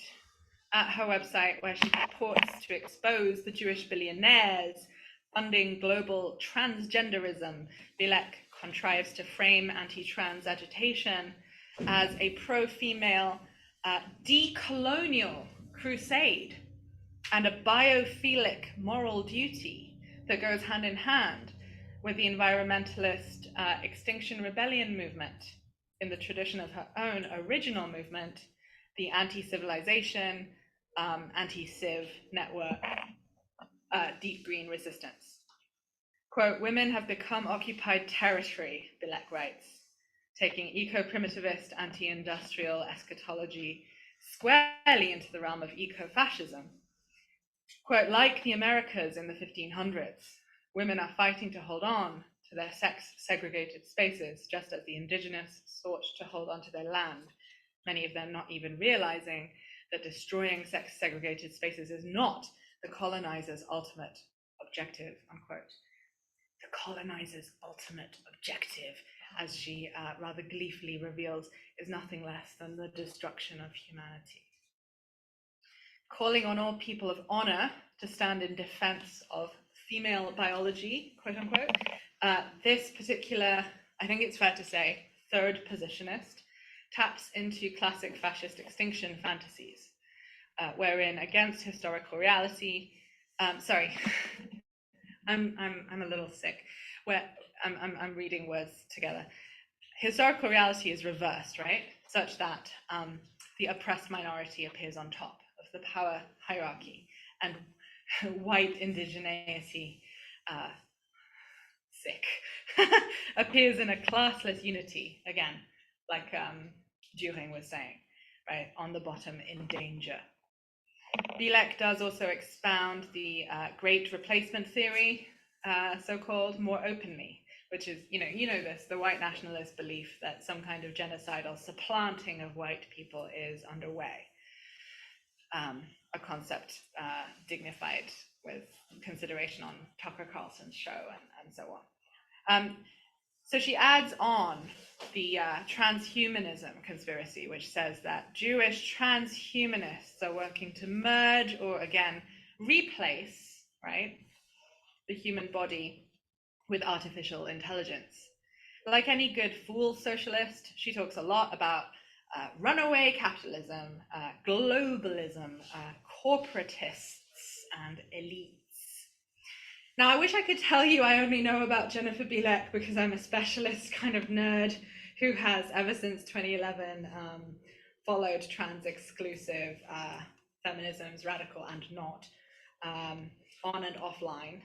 At her website, where she purports to expose the Jewish billionaires funding global transgenderism, Bielek contrives to frame anti-trans agitation as a pro-female decolonial crusade and a biophilic moral duty that goes hand in hand with the environmentalist Extinction Rebellion movement in the tradition of her own original movement, the anti-civilization, anti-civ network, deep green resistance. Quote, women have become occupied territory, Bielek writes, taking eco-primitivist, anti-industrial eschatology squarely into the realm of eco-fascism. Quote, like the Americas in the 1500s, women are fighting to hold on to their sex-segregated spaces, just as the indigenous sought to hold on to their land, many of them not even realizing that destroying sex-segregated spaces is not the colonizer's ultimate objective, unquote. The colonizer's ultimate objective, as she rather gleefully reveals, is nothing less than the destruction of humanity. Calling on all people of honor to stand in defense of female biology, quote unquote, this particular, I think it's fair to say, third positionist taps into classic fascist extinction fantasies, wherein against historical reality, sorry, I'm a little sick, where I'm reading words together. Historical reality is reversed, right? Such that the oppressed minority appears on top of the power hierarchy, and white indigeneity, sick, appears in a classless unity, again, like Dühring was saying, right, on the bottom in danger. Bielek does also expound the great replacement theory, so-called, more openly, which is, you know this, the white nationalist belief that some kind of genocidal supplanting of white people is underway, a concept dignified with consideration on Tucker Carlson's show and so on. So she adds on the transhumanism conspiracy, which says that Jewish transhumanists are working to merge or, again, replace, right, the human body with artificial intelligence. Like any good fool socialist, she talks a lot about runaway capitalism, globalism, corporatists, and elites. Now, I wish I could tell you I only know about Jennifer Bilek because I'm a specialist kind of nerd who has, ever since 2011, followed trans-exclusive feminisms, radical and not, on and offline.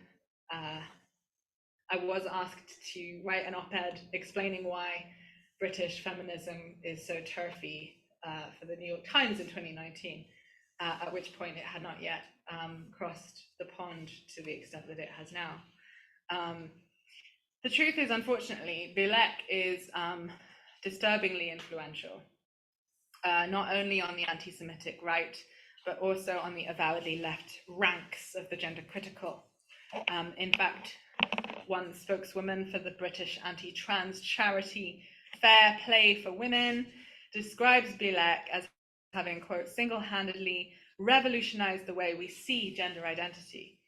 I was asked to write an op-ed explaining why British feminism is so TERFy for the New York Times in 2019, at which point it had not yet crossed the pond to the extent that it has now. The truth is, unfortunately, Bilek is disturbingly influential, not only on the anti-Semitic right, but also on the avowedly left ranks of the gender critical. In fact, one spokeswoman for the British anti-trans charity Fair Play for Women describes Bilek as having, quote, single-handedly revolutionized the way we see gender identity.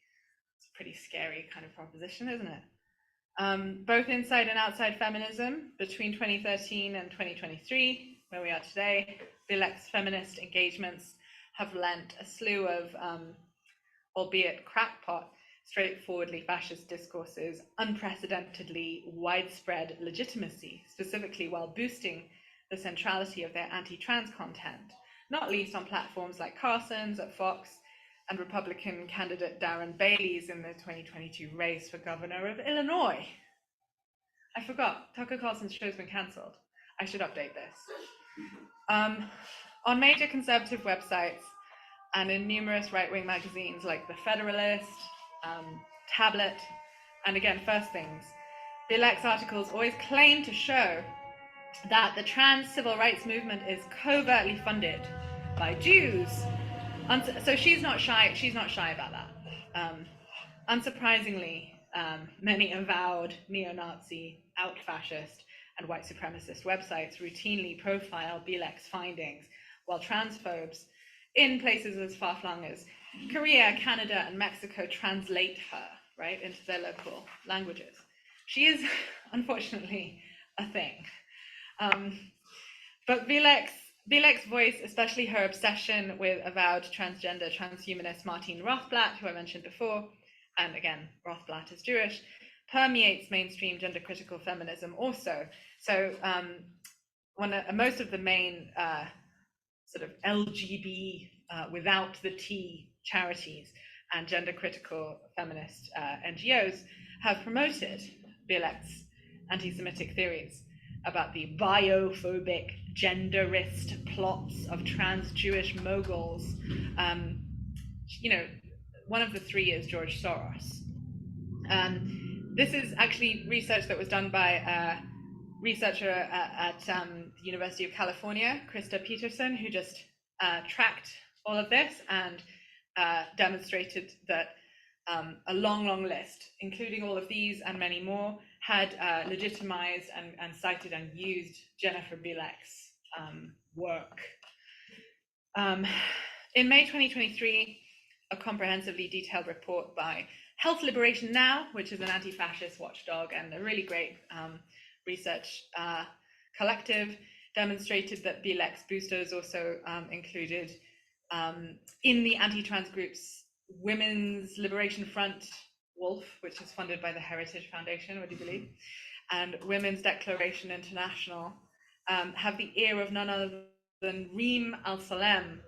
It's a pretty scary kind of proposition, isn't it? Both inside and outside feminism, between 2013 and 2023, where we are today, Bilek's feminist engagements have lent a slew of, albeit crackpot, straightforwardly fascist discourses unprecedentedly widespread legitimacy, specifically while boosting the centrality of their anti-trans content, not least on platforms like Carson's at Fox and Republican candidate Darren Bailey's in the 2022 race for governor of Illinois. I forgot, Tucker Carlson's show's been cancelled. I should update this. On major conservative websites and in numerous right-wing magazines like The Federalist, Tablet, and again, First Things, Bilek's articles always claim to show that the trans civil rights movement is covertly funded by Jews. So she's not shy about that. Unsurprisingly, many avowed neo-Nazi, out-fascist, and white supremacist websites routinely profile Bilek's findings, while transphobes in places as far-flung as Korea, Canada, and Mexico translate her, right, into their local languages. She is, unfortunately, a thing. But Bilek's voice, especially her obsession with avowed transgender transhumanist Martine Rothblatt, who I mentioned before, and again, Rothblatt is Jewish, permeates mainstream gender-critical feminism also. So most of the main sort of LGB without the T charities and gender-critical feminist NGOs have promoted Bilek's anti-Semitic theories about the biophobic, genderist plots of trans-Jewish moguls. One of the three is George Soros. This is actually research that was done by a researcher at the University of California, Krista Peterson, who just tracked all of this and demonstrated that a long list, including all of these and many more, had legitimized and cited and used Jennifer Bilek's work. In May 2023, a comprehensively detailed report by Health Liberation Now, which is an anti-fascist watchdog and a really great research collective, demonstrated that Bilek's boosters also included in the anti-trans groups Women's Liberation Front, WOLF, which is funded by the Heritage Foundation, would you believe, and Women's Declaration International, have the ear of none other than Reem Al-Salem,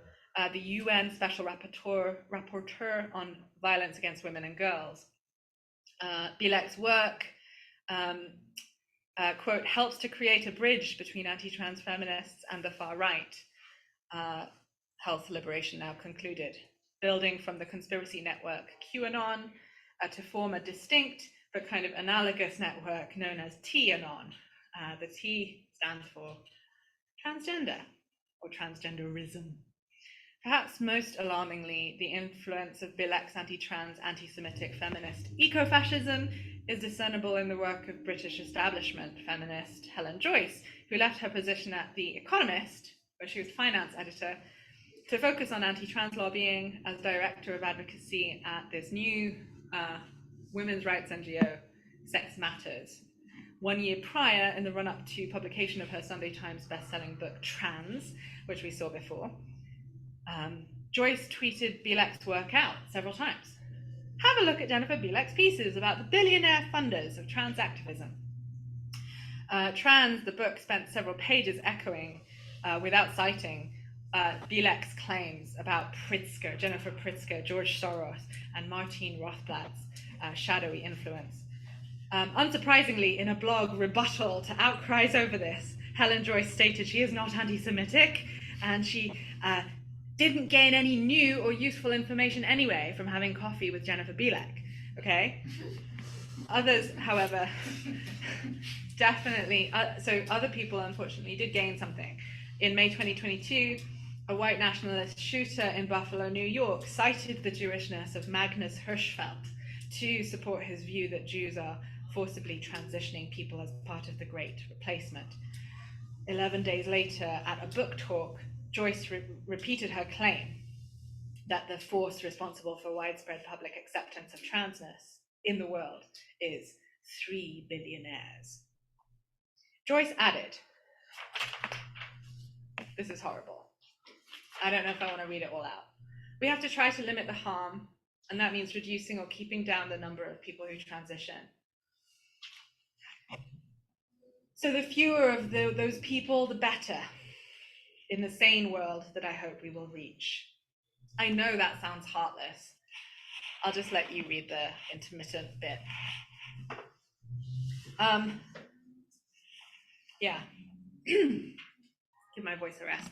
the UN Special Rapporteur on Violence Against Women and Girls. Bilek's work, quote, helps to create a bridge between anti-trans feminists and the far right, Health Liberation Now concluded, building from the conspiracy network QAnon to form a distinct but kind of analogous network known as TAnon. The T stands for transgender or transgenderism. Perhaps most alarmingly, the influence of Bilek's anti-trans, anti-Semitic feminist eco-fascism is discernible in the work of British establishment feminist Helen Joyce, who left her position at The Economist, where she was finance editor, to focus on anti-trans lobbying as director of advocacy at this new women's rights NGO Sex Matters. 1 year prior, in the run-up to publication of her Sunday Times best-selling book Trans, which we saw before, Joyce tweeted Bielek's work out several times. Have a look at Jennifer Bielek's pieces about the billionaire funders of trans activism. Trans, the book, spent several pages echoing, without citing, Bielek's claims about Pritzker, Jennifer Pritzker, George Soros, and Martine Rothblatt's shadowy influence. Unsurprisingly, in a blog rebuttal to outcries over this, Helen Joyce stated she is not anti-Semitic, and she didn't gain any new or useful information anyway from having coffee with Jennifer Bielek, okay? Others, however, definitely, so other people unfortunately did gain something. In May 2022, a white nationalist shooter in Buffalo, New York, cited the Jewishness of Magnus Hirschfeld to support his view that Jews are forcibly transitioning people as part of the Great Replacement. 11 days later, at a book talk, Joyce repeated her claim that the force responsible for widespread public acceptance of transness in the world is 3 billionaires. Joyce added, this is horrible. I don't know if I want to read it all out. We have to try to limit the harm, and that means reducing or keeping down the number of people who transition. So the fewer of those people, the better, in the sane world that I hope we will reach. I know that sounds heartless. I'll just let you read the intermittent bit. Yeah. Give my voice a rest.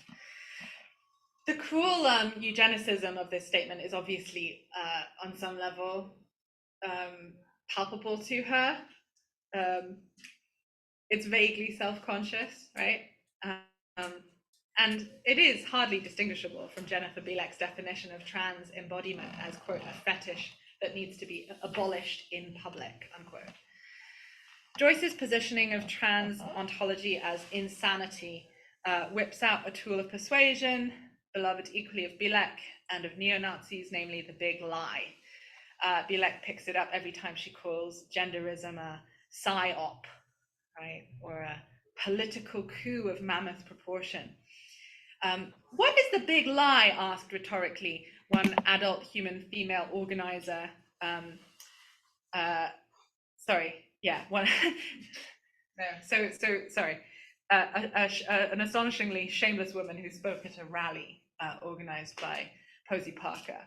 The cruel eugenicism of this statement is obviously, on some level, palpable to her. It's vaguely self-conscious, right? And it is hardly distinguishable from Jennifer Bielek's definition of trans embodiment as, quote, a fetish that needs to be abolished in public, unquote. Joyce's positioning of trans ontology as insanity whips out a tool of persuasion, beloved equally of Bielek and of neo-Nazis, namely the big lie. Bielek picks it up every time she calls genderism a psyop, right, or a political coup of mammoth proportion. What is the big lie? Asked rhetorically one adult human female organizer. An astonishingly shameless woman who spoke at a rally organized by Posey Parker,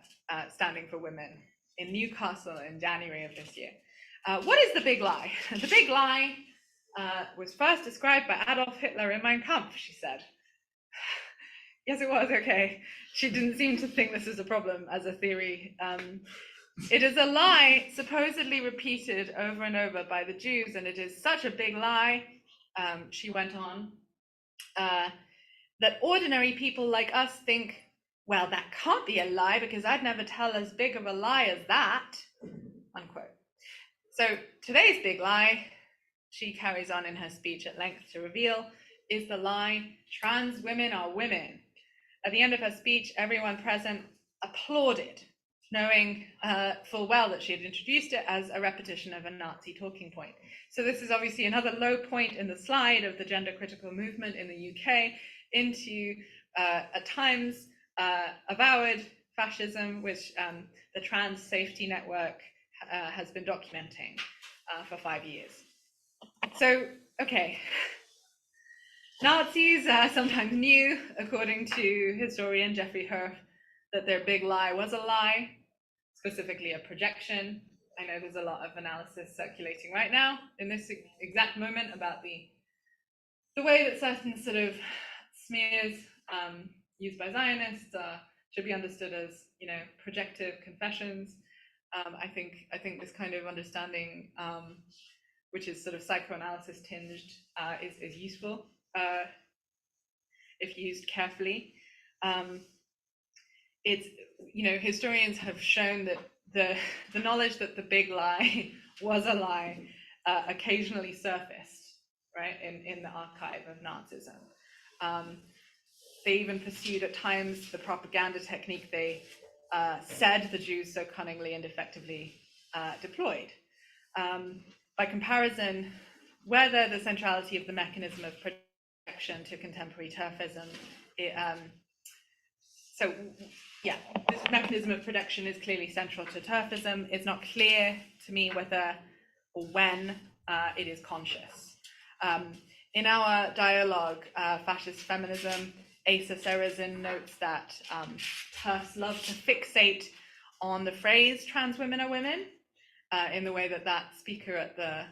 standing for women, in Newcastle in January of this year. What is the big lie? The big lie was first described by Adolf Hitler in Mein Kampf, she said. Yes, it was, okay. She didn't seem to think this is a problem as a theory. It is a lie supposedly repeated over and over by the Jews, and it is such a big lie, she went on, that ordinary people like us think, well, that can't be a lie because I'd never tell as big of a lie as that, unquote. So today's big lie, she carries on in her speech at length to reveal, is the lie, trans women are women. At the end of her speech, everyone present applauded, knowing full well that she had introduced it as a repetition of a Nazi talking point. So this is obviously another low point in the slide of the gender critical movement in the UK into, at times, avowed fascism, which the Trans Safety Network has been documenting for 5 years. So, okay. Nazis sometimes knew, according to historian Jeffrey Herf, that their big lie was a lie, specifically a projection. I know there's a lot of analysis circulating right now in this exact moment about the way that certain sort of smears used by Zionists should be understood as, projective confessions. I think this kind of understanding, which is sort of psychoanalysis tinged, is useful if used carefully. It's, historians have shown that the knowledge that the big lie was a lie occasionally surfaced, right, in the archive of Nazism. They even pursued at times the propaganda technique they said the Jews so cunningly and effectively deployed. By comparison, whether the centrality of the mechanism of projection to contemporary TERFism, this mechanism of projection is clearly central to TERFism. It's not clear to me whether or when it is conscious. In our dialogue, Fascist Feminism, Asa Serazin notes that TERFs love to fixate on the phrase trans women are women, in the way that that speaker at the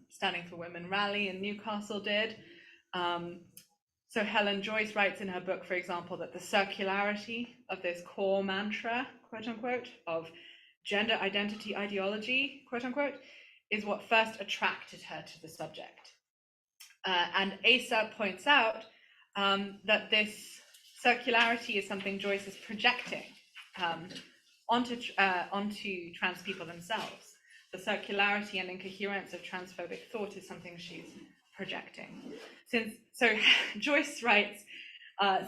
Standing for Women rally in Newcastle did. So Helen Joyce writes in her book, for example, that the circularity of this core mantra, quote unquote, of gender identity ideology, quote unquote, is what first attracted her to the subject. And Asa points out that this circularity is something Joyce is projecting onto trans people themselves. The circularity and incoherence of transphobic thought is something she's projecting. Joyce writes,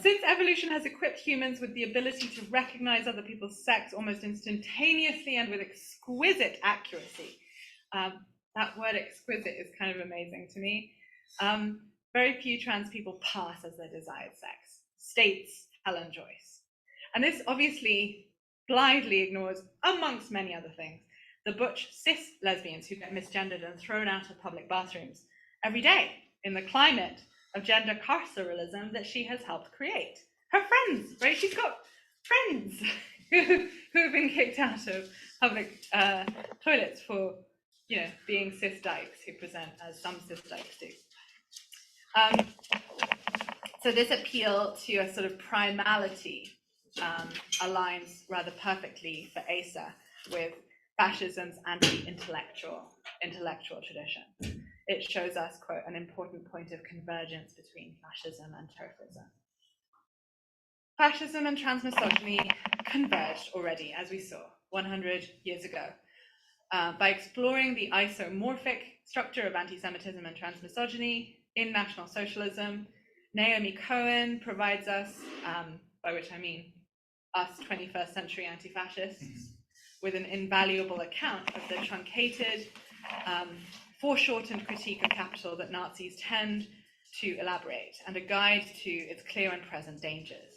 since evolution has equipped humans with the ability to recognize other people's sex almost instantaneously and with exquisite accuracy, that word exquisite is kind of amazing to me. Very few trans people pass as their desired sex, states Helen Joyce. And this obviously blindly ignores, amongst many other things, the butch cis lesbians who get misgendered and thrown out of public bathrooms every day in the climate of gender carceralism that she has helped create. Her friends, right? She's got friends who have been kicked out of public toilets for, being cis dykes who present as some cis dykes do. So this appeal to a sort of primality aligns rather perfectly for Asa with fascism's anti-intellectual tradition. It shows us, quote, an important point of convergence between fascism and TERFism. Fascism and transmisogyny converged already, as we saw 100 years ago, by exploring the isomorphic structure of anti-Semitism and transmisogyny in National Socialism. Naomi Cohen provides us, by which I mean us 21st century anti-fascists, with an invaluable account of the truncated, foreshortened critique of capital that Nazis tend to elaborate, and a guide to its clear and present dangers.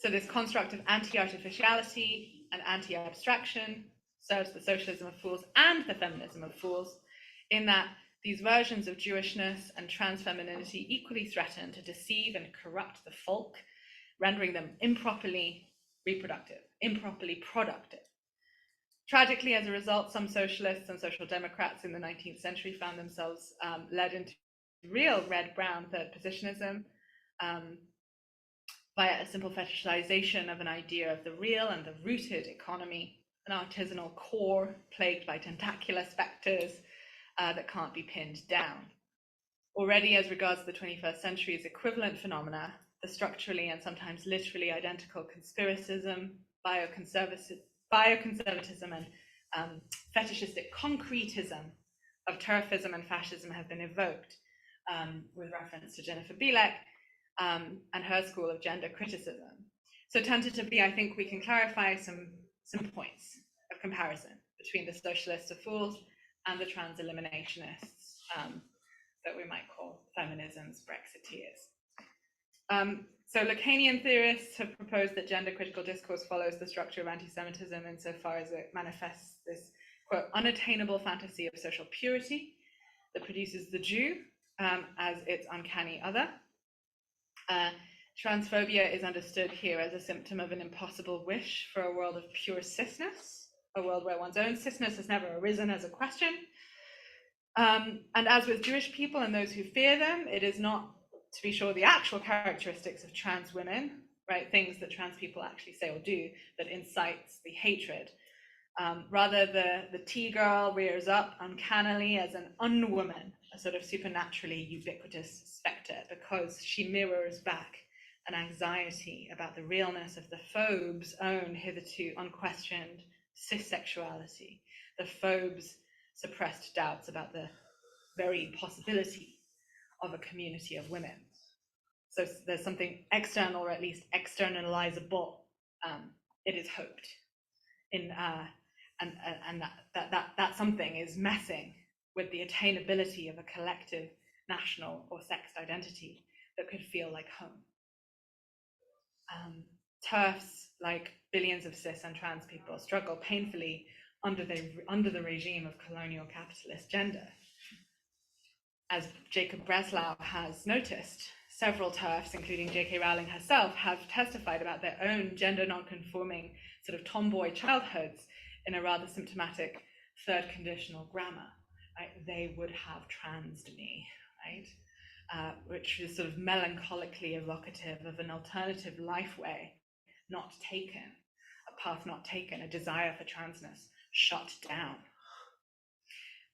So this construct of anti-artificiality and anti-abstraction serves the socialism of fools and the feminism of fools, in that these versions of Jewishness and transfemininity equally threaten to deceive and corrupt the folk, rendering them improperly reproductive, improperly productive. Tragically, as a result, some socialists and social democrats in the 19th century found themselves led into real red-brown third positionism via a simple fetishization of an idea of the real and the rooted economy, an artisanal core plagued by tentacular specters that can't be pinned down. Already, as regards the 21st century's equivalent phenomena, the structurally and sometimes literally identical conspiracism, bioconservatism and fetishistic concretism of TERFism and fascism have been evoked, with reference to Jennifer Bielek and her school of gender criticism. So tentatively, I think we can clarify some points of comparison between the socialists of fools and the trans eliminationists that we might call feminism's Brexiteers. So Lacanian theorists have proposed that gender critical discourse follows the structure of anti-Semitism insofar as it manifests this, quote, unattainable fantasy of social purity that produces the Jew as its uncanny other. Transphobia is understood here as a symptom of an impossible wish for a world of pure cisness, a world where one's own cisness has never arisen as a question. And as with Jewish people and those who fear them, it is not, to be sure, the actual characteristics of trans women, right, things that trans people actually say or do, that incites the hatred. Rather, the T-girl rears up uncannily as an unwoman, a sort of supernaturally ubiquitous spectre, because she mirrors back an anxiety about the realness of the phobe's own hitherto unquestioned cissexuality, the phobe's suppressed doubts about the very possibility of a community of women. So there's something external, or at least externalizable, it is hoped, in and that something is messing with the attainability of a collective national or sexed identity that could feel like home. TERFs, like billions of cis and trans people, struggle painfully under the regime of colonial capitalist gender. As Jacob Breslau has noticed, several TERFs, including J.K. Rowling herself, have testified about their own gender non-conforming sort of tomboy childhoods in a rather symptomatic third conditional grammar. Right? They would have transed me, right? Which is sort of melancholically evocative of an alternative lifeway not taken, a path not taken, a desire for transness shut down.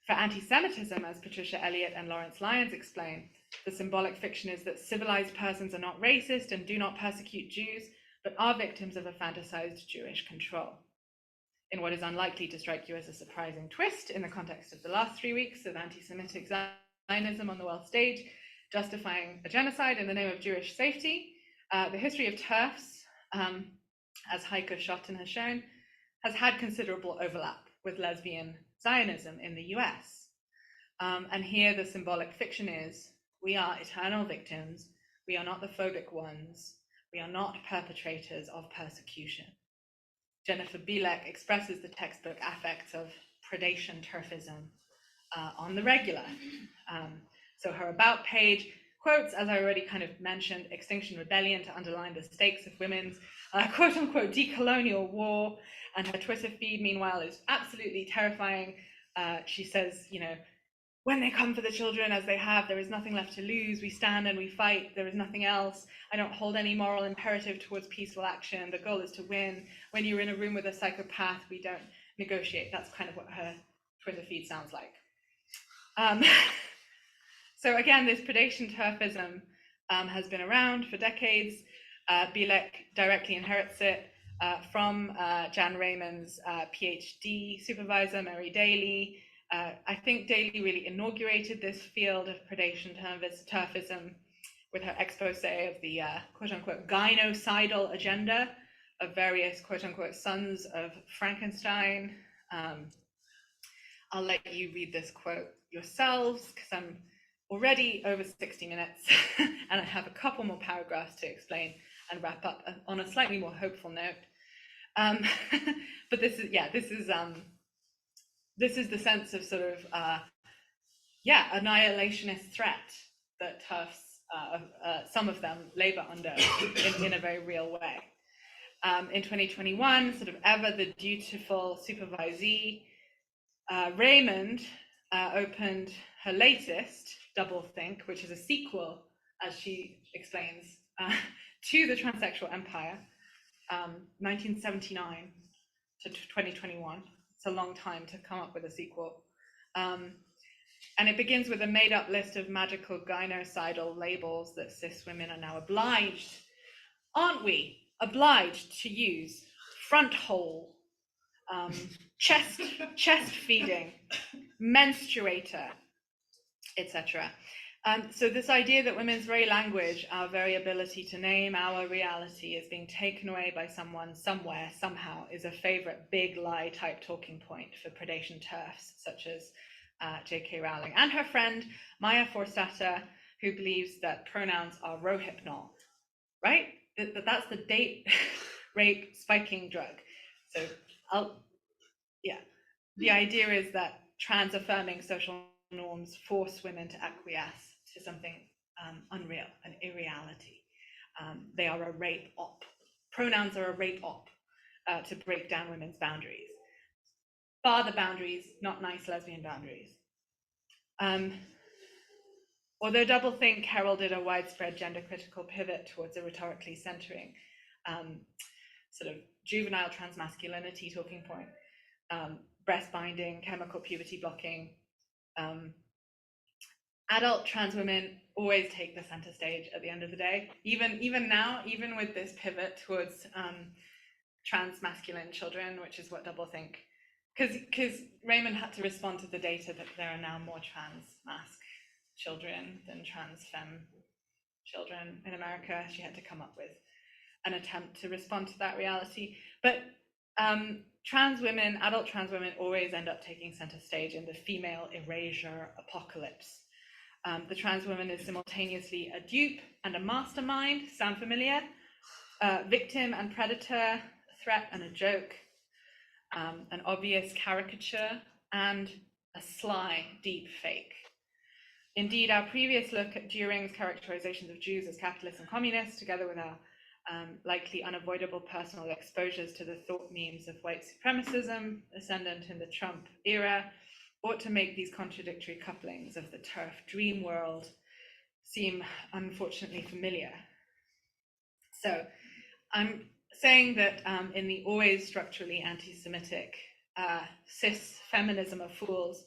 For anti-Semitism, as Patricia Elliott and Lawrence Lyons explain, the symbolic fiction is that civilized persons are not racist and do not persecute Jews, but are victims of a fantasized Jewish control. In what is unlikely to strike you as a surprising twist in the context of the last 3 weeks of anti-Semitic Zionism on the world stage, justifying a genocide in the name of Jewish safety, the history of TERFs, as Heike Schotten has shown, has had considerable overlap with lesbian Zionism in the US. And here the symbolic fiction is, we are eternal victims, we are not the phobic ones, we are not perpetrators of persecution. Jennifer Bielek expresses the textbook affects of predation TERFism on the regular. So her about page quotes, as I already kind of mentioned, Extinction Rebellion to underline the stakes of women's quote unquote decolonial war. And her Twitter feed, meanwhile, is absolutely terrifying. She says, you know, when they come for the children as they have, there is nothing left to lose. We stand and we fight. There is nothing else. I don't hold any moral imperative towards peaceful action. The goal is to win. When you're in a room with a psychopath, we don't negotiate. That's kind of what her Twitter feed sounds like. So again, this predation TERFism has been around for decades. Bielek directly inherits it from Jan Raymond's PhD supervisor, Mary Daly. I think Daly really inaugurated this field of predation TERFism with her expose of the quote-unquote gynocidal agenda of various quote-unquote sons of Frankenstein. I'll let you read this quote yourselves because I'm already over 60 minutes and I have a couple more paragraphs to explain and wrap up on a slightly more hopeful note. But this is the sense of sort of annihilationist threat that TERFs, some of them labor under in a very real way. In 2021, sort of ever the dutiful supervisee, Raymond opened her latest Doublethink, which is a sequel, as she explains, to the Transsexual Empire, 1979 to 2021. It's a long time to come up with a sequel. And it begins with a made-up list of magical gynocidal labels that cis women are now obliged, aren't we, obliged to use: front hole, chest feeding, menstruator, etc. So this idea that women's very language, our very ability to name our reality, is being taken away by someone, somewhere, somehow, is a favorite big lie type talking point for predation TERFs, such as J.K. Rowling and her friend Maya Forstater, who believes that pronouns are rohypnol, right? That's the date rape spiking drug. So the idea is that trans affirming social norms force women to acquiesce to something unreal, an irreality. They are a rape op. Pronouns are a rape op to break down women's boundaries. Father boundaries, not nice lesbian boundaries. Although Doublethink heralded a widespread gender critical pivot towards a rhetorically centering sort of juvenile transmasculinity talking point, breast binding, chemical puberty blocking, adult trans women always take the center stage at the end of the day. Even now, even with this pivot towards trans masculine children, which is what Doublethink, because Raymond had to respond to the data that there are now more trans masc children than trans femme children in America. She had to come up with an attempt to respond to that reality. But adult trans women always end up taking center stage in the female erasure apocalypse. The trans woman is simultaneously a dupe and a mastermind. Sound familiar? Victim and predator, a threat and a joke, an obvious caricature, and a sly deep fake. Indeed, our previous look at Düring's characterizations of Jews as capitalists and communists, together with our likely unavoidable personal exposures to the thought memes of white supremacism, ascendant in the Trump era, ought to make these contradictory couplings of the TERF dream world seem unfortunately familiar. So I'm saying that in the always structurally anti-Semitic cis feminism of fools,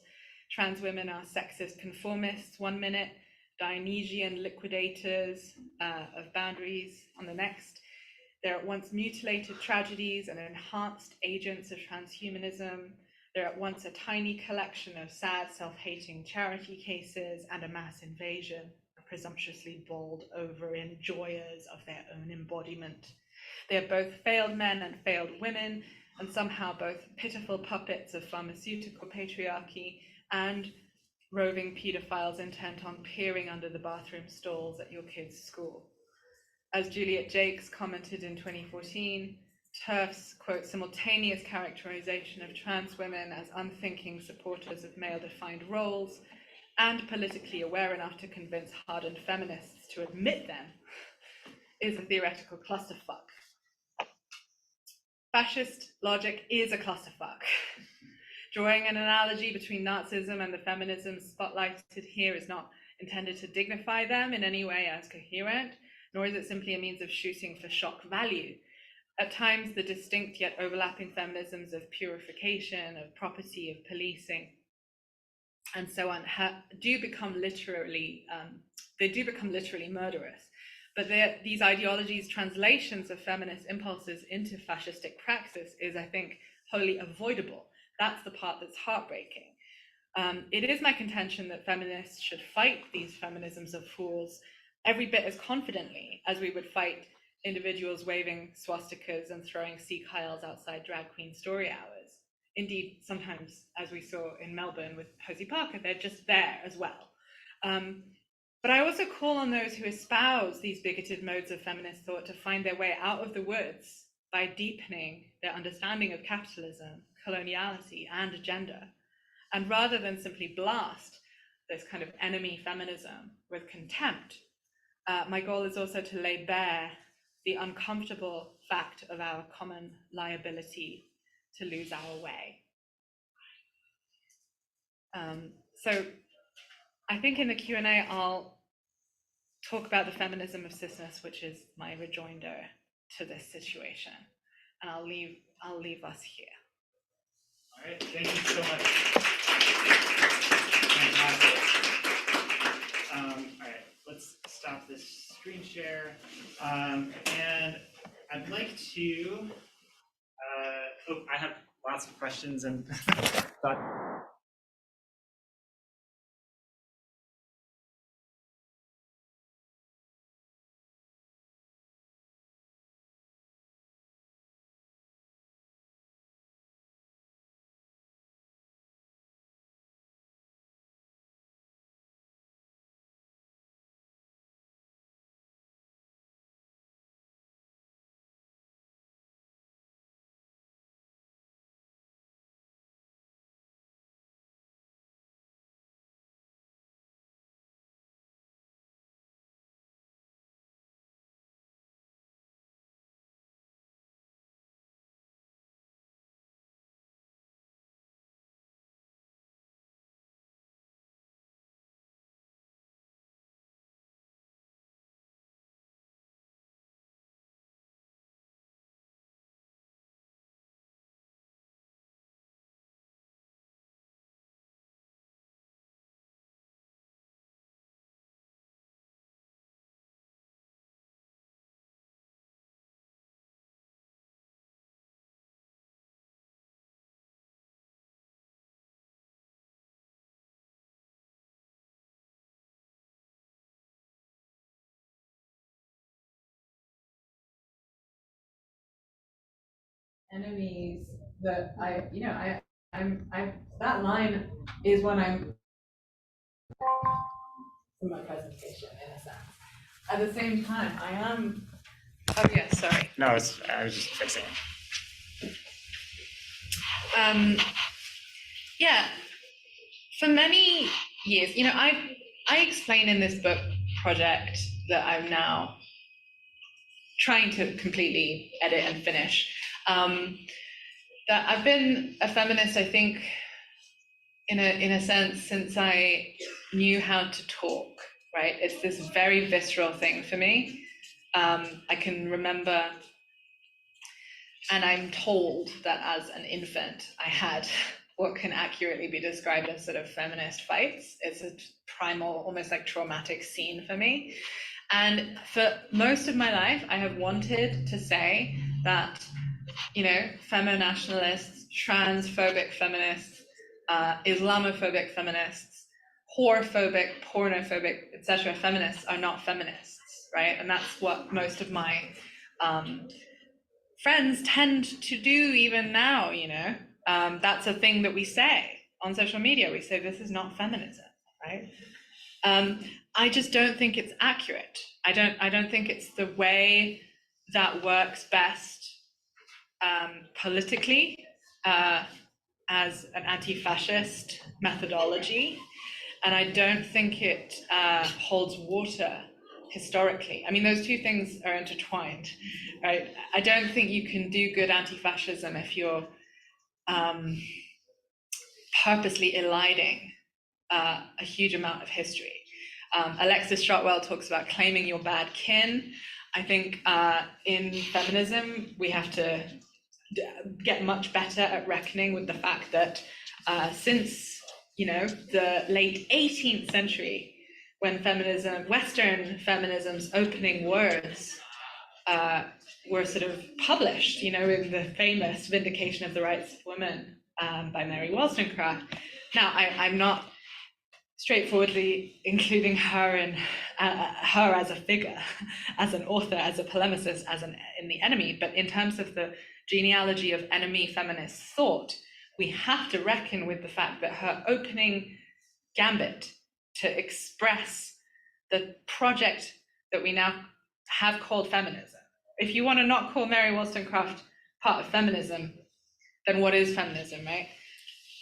trans women are sexist conformists one minute, Dionysian liquidators of boundaries on the next. They're at once mutilated tragedies and enhanced agents of transhumanism. They're at once a tiny collection of sad, self-hating charity cases and a mass invasion, presumptuously bowled over enjoyers of their own embodiment. They are both failed men and failed women, and somehow both pitiful puppets of pharmaceutical patriarchy and roving pedophiles intent on peering under the bathroom stalls at your kid's school. As Juliet Jakes commented in 2014, TERF's, quote, simultaneous characterization of trans women as unthinking supporters of male-defined roles and politically aware enough to convince hardened feminists to admit them is a theoretical clusterfuck. Fascist logic is a clusterfuck. Drawing an analogy between Nazism and the feminism spotlighted here is not intended to dignify them in any way as coherent, nor is it simply a means of shooting for shock value. At times, the distinct yet overlapping feminisms of purification, of property, of policing, and so on do become literally murderous. But these ideologies' translations of feminist impulses into fascistic praxis is, I think, wholly avoidable. That's the part that's heartbreaking. It is my contention that feminists should fight these feminisms of fools every bit as confidently as we would fight individuals waving swastikas and throwing Sikh hiles outside drag queen story hours. Indeed, sometimes, as we saw in Melbourne with Josie Parker, they're just there as well. But I also call on those who espouse these bigoted modes of feminist thought to find their way out of the woods by deepening their understanding of capitalism, coloniality, and gender. And rather than simply blast this kind of enemy feminism with contempt, my goal is also to lay bare the uncomfortable fact of our common liability to lose our way. So I think in the Q&A, I'll talk about the feminism of cisness, which is my rejoinder to this situation. And I'll leave us here. All right, thank you so much. Fantastic. All right, let's stop this screen share. And I'd like to, I have lots of questions and thoughts. Enemies that that line is when I'm in my presentation, in a sense. At the same time, I am. Oh yeah, sorry. No, I was just fixing it. Yeah, for many years, I explain in this book project that I'm now trying to completely edit and finish, that I've been a feminist, I think, in a sense, since I knew how to talk, right? It's this very visceral thing for me. I can remember, and I'm told that as an infant, I had what can accurately be described as sort of feminist fights. It's a primal, almost like traumatic scene for me. And for most of my life, I have wanted to say that, feminationalists, transphobic feminists, Islamophobic feminists, whorephobic, pornophobic, etc. feminists are not feminists, right? And that's what most of my friends tend to do even now, that's a thing that we say on social media. We say this is not feminism, right? I just don't think it's accurate. I don't think it's the way that works best politically as an anti-fascist methodology, and I don't think it holds water historically. I mean, those two things are intertwined, right? I don't think you can do good anti-fascism if you're purposely eliding a huge amount of history. Alexis Shotwell talks about claiming your bad kin. I think in feminism, we have to get much better at reckoning with the fact that since the late 18th century, when Western feminism's opening words were sort of published, in the famous Vindication of the Rights of Women by Mary Wollstonecraft. Now, I'm not straightforwardly including her as a figure, as an author, as a polemicist, in the enemy, but in terms of the genealogy of enemy feminist thought, we have to reckon with the fact that her opening gambit to express the project that we now have called feminism. If you want to not call Mary Wollstonecraft part of feminism, then what is feminism, right?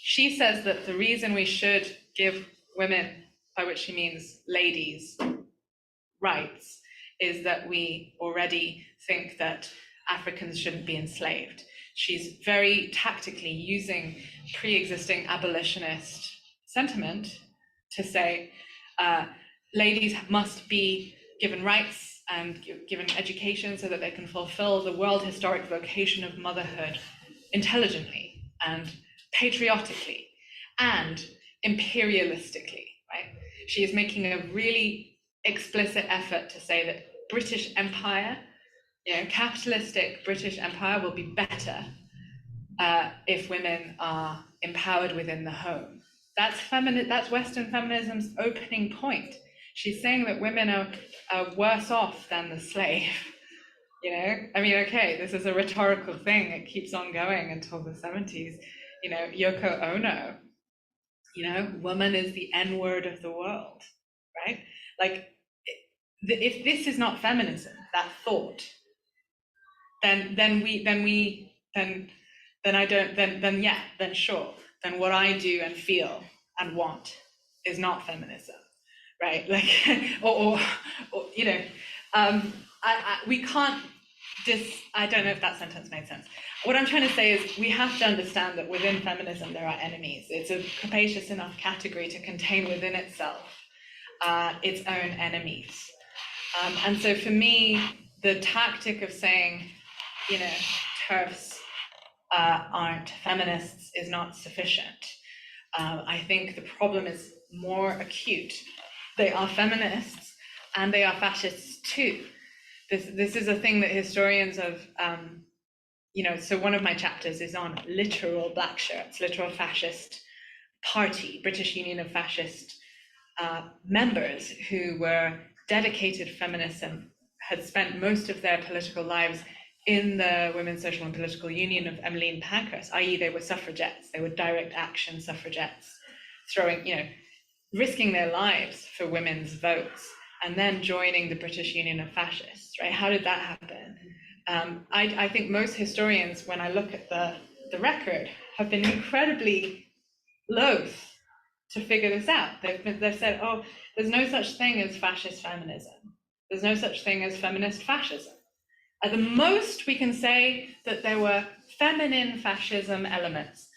She says that the reason we should give women, by which she means ladies, rights, is that we already think that Africans shouldn't be enslaved. She's very tactically using pre-existing abolitionist sentiment to say ladies must be given rights and given education so that they can fulfill the world historic vocation of motherhood intelligently and patriotically and imperialistically, right? She is making a really explicit effort to say that British Empire, capitalistic British Empire will be better if women are empowered within the home. That's Western feminism's opening point. She's saying that women are worse off than the slave. I mean, okay, this is a rhetorical thing. It keeps on going until the 70s. Yoko Ono, woman is the N-word of the world, right? Like, if this is not feminism, that thought, then sure. Then what I do and feel and want is not feminism, right? Like, we can't I don't know if that sentence made sense. What I'm trying to say is we have to understand that within feminism there are enemies. It's a capacious enough category to contain within itself its own enemies. And so for me, the tactic of saying, TERFs aren't feminists is not sufficient. I think the problem is more acute. They are feminists and they are fascists too. This is a thing that historians of, so one of my chapters is on literal black shirts, literal fascist party, British Union of Fascist members who were dedicated feminists and had spent most of their political lives in the Women's Social and Political Union of Emmeline Pankhurst, i.e. they were suffragettes, they were direct action suffragettes, risking their lives for women's votes, and then joining the British Union of Fascists, right? How did that happen? I think most historians, when I look at the record, have been incredibly loath to figure this out. They've said, oh, there's no such thing as fascist feminism. There's no such thing as feminist fascism. At the most, we can say that there were feminine fascism elements.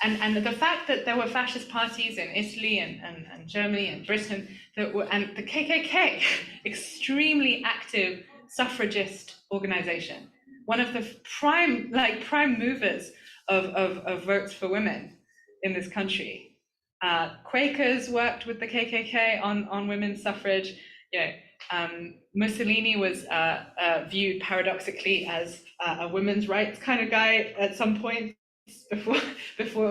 And the fact that there were fascist parties in Italy and Germany and Britain and the KKK, extremely active suffragist organization, one of the prime movers of votes for women in this country. Quakers worked with the KKK on women's suffrage. Mussolini was viewed paradoxically as a women's rights kind of guy at some point before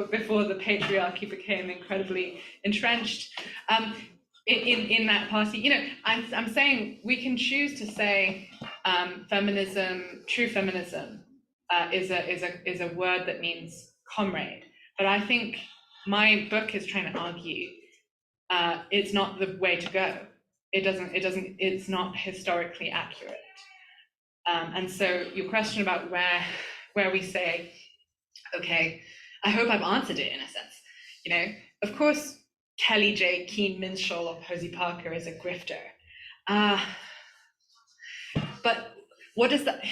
the patriarchy became incredibly entrenched in that party. I'm saying we can choose to say feminism, true feminism, is a word that means comrade, but I think my book is trying to argue it's not the way to go. It's not historically accurate. And so your question about where we say, okay, I hope I've answered it in a sense. Of course, Kelly J. Keen Minshall or Posey Parker is a grifter. But what does that,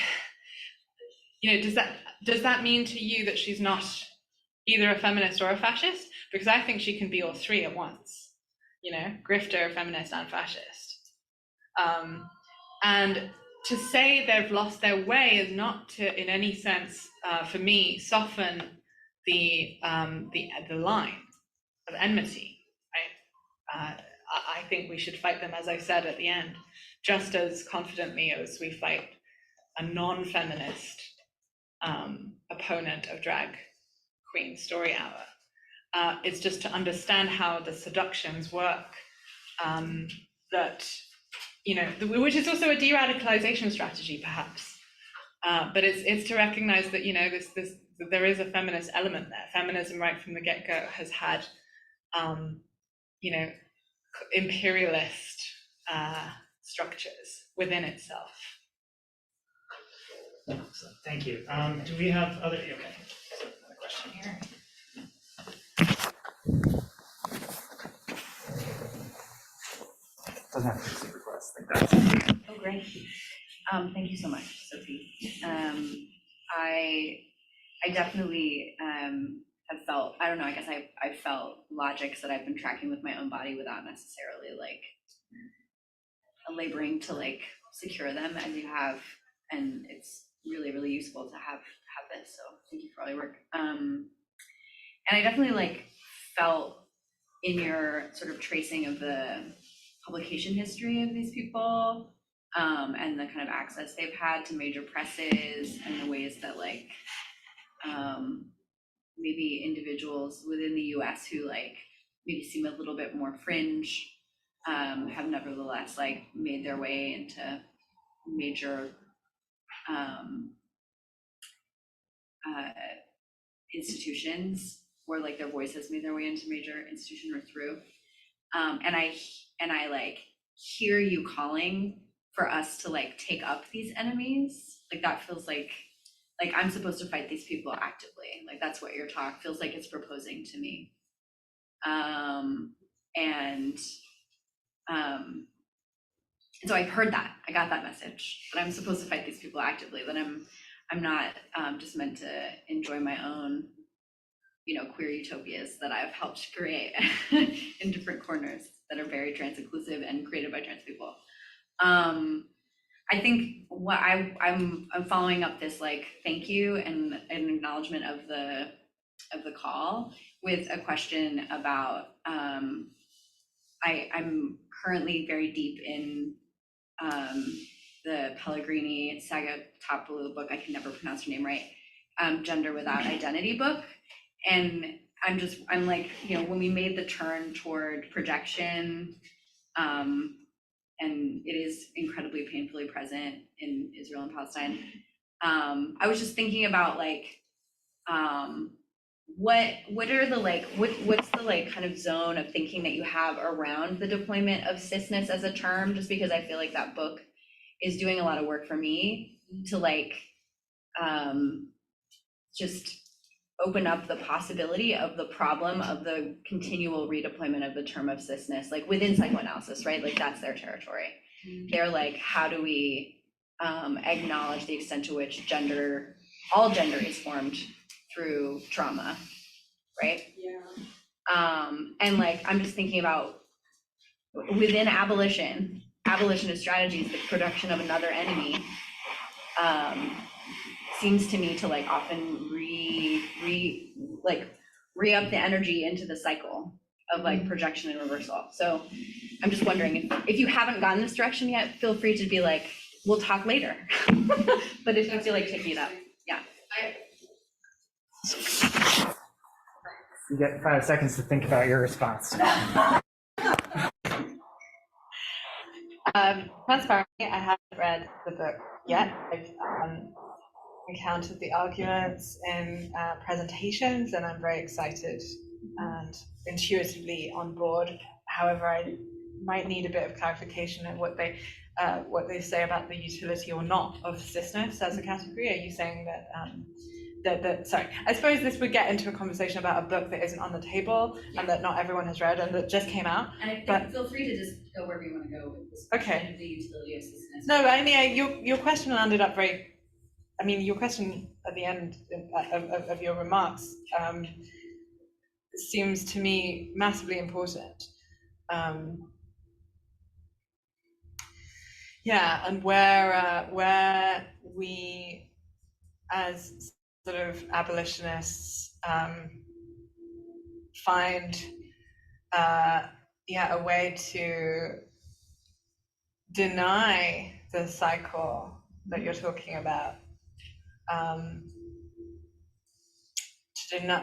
does that mean to you that she's not either a feminist or a fascist? Because I think she can be all three at once, grifter, feminist, and fascist. And to say they've lost their way is not to, in any sense, for me, soften the line of enmity. Right? I think we should fight them, as I said at the end, just as confidently as we fight a non-feminist opponent of Drag Queen Story Hour. It's just to understand how the seductions work, that which is also a de-radicalization strategy, perhaps. But it's to recognize that that there is a feminist element there. Feminism, right from the get-go, has had imperialist structures within itself. Excellent. Thank you. Do we have other? Okay. So another question here. Doesn't have to be super close. I think that's. Oh, great. Thank you so much, Sophie. I definitely have felt, I don't know, I guess I felt logics that I've been tracking with my own body without necessarily laboring to secure them as you have, and it's really, really useful to have this, so thank you for all your work. And I definitely felt in your sort of tracing of the publication history of these people, and the kind of access they've had to major presses, and the ways that maybe individuals within the US who maybe seem a little bit more fringe have nevertheless made their way into major institutions, where their voices made their way into major institution or through. And I hear you calling for us to take up these enemies. That feels like I'm supposed to fight these people actively. That's what your talk feels like it's proposing to me. And so I've heard that, I got that message, that I'm supposed to fight these people actively, that I'm not just meant to enjoy my own queer utopias that I've helped create in different corners that are very trans inclusive and created by trans people. I think what I'm following up this thank you and an acknowledgement of the call with a question about I'm currently very deep in the Pellegrini Sagatopoulou book, I can never pronounce her name right, Gender Without Identity book. And I'm when we made the turn toward projection, and it is incredibly painfully present in Israel and Palestine, I was just thinking about like, what are the like, what's the like kind of zone of thinking that you have around the deployment of cisness as a term, just because I feel like that book is doing a lot of work for me to like, just open up the possibility of the problem of the continual redeployment of the term of cisness, like within psychoanalysis, right? Like that's their territory. They're like, how do we acknowledge the extent to which all gender is formed through trauma, right? Yeah. And like, I'm just thinking about within abolitionist strategies, the production of another enemy seems to me to like often re-up the energy into the cycle of like projection and reversal. So I'm just wondering if you haven't gone this direction yet, feel free to be like, we'll talk later. But if you feel like taking it up, yeah. You get 5 seconds to think about your response. Transparently, I haven't read the book yet. I've encountered the arguments in presentations, and I'm very excited and intuitively on board. However, I might need a bit of clarification on what they say about the utility or not of cisness as a category. Are you saying that sorry, I suppose this would get into a conversation about a book that isn't on the table and that not everyone has read and that just came out. And I think feel free to just go wherever you want to go with this question of the utility of cisness. No, I mean, your question landed up very, I mean, your question at the end of your remarks seems to me massively important. Yeah, and where we as sort of abolitionists find a way to deny the cycle that you're talking about,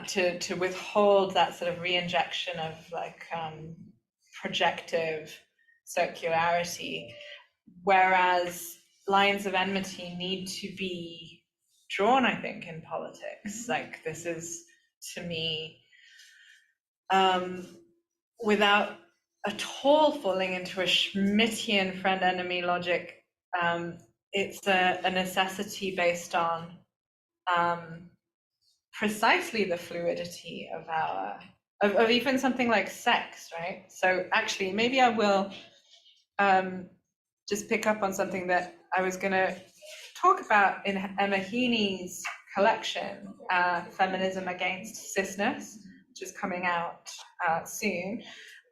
to withhold that sort of re-injection of like projective circularity, whereas lines of enmity need to be drawn, I think, in politics. Like this is, to me, without at all falling into a Schmittian friend-enemy logic, it's a necessity based on precisely the fluidity of of even something like sex, right? So actually, maybe I will just pick up on something that I was going to talk about in Emma Heaney's collection, Feminism Against Cisness, which is coming out soon.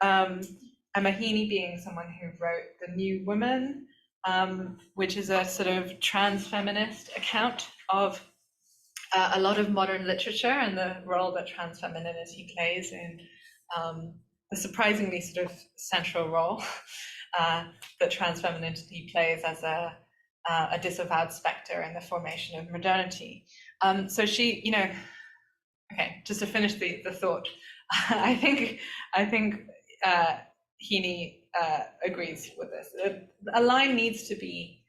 Emma Heaney being someone who wrote The New Woman, which is a sort of trans-feminist account of a lot of modern literature and the role that trans femininity plays in the surprisingly sort of central role that trans femininity plays as a disavowed specter in the formation of modernity. So she, okay, just to finish the thought, I think Heaney agrees with this. A line needs to be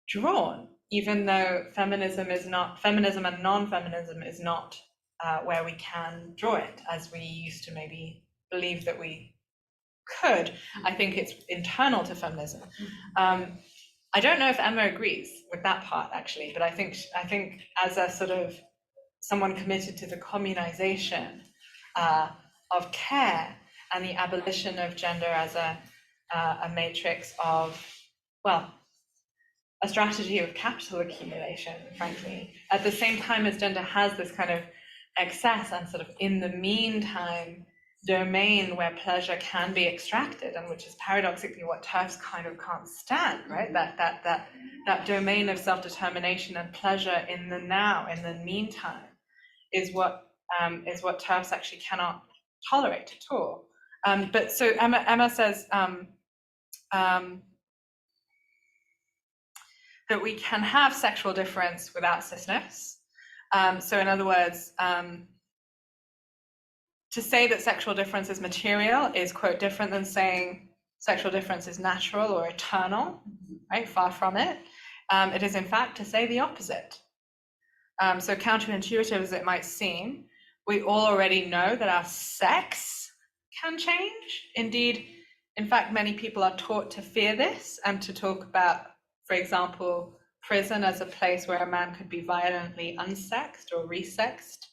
drawn, even though feminism and non-feminism is not where we can draw it, as we used to maybe believe that we could. I think it's internal to feminism. I don't know if Emma agrees with that part, actually, but I think as a sort of someone committed to the communization of care and the abolition of gender as a matrix of, well, a strategy of capital accumulation, frankly, at the same time as gender has this kind of excess and sort of in the meantime domain where pleasure can be extracted, and which is paradoxically what TERFs kind of can't stand, right? That domain of self-determination and pleasure in the now, in the meantime, is what TERFs actually cannot tolerate at all. But so Emma says that we can have sexual difference without cisness. So in other words, to say that sexual difference is material is, quote, different than saying sexual difference is natural or eternal, right? Far from it. It is in fact to say the opposite. So counterintuitive as it might seem, we all already know that our sex can change. Indeed, in fact, many people are taught to fear this and to talk about, for example, prison as a place where a man could be violently unsexed or resexed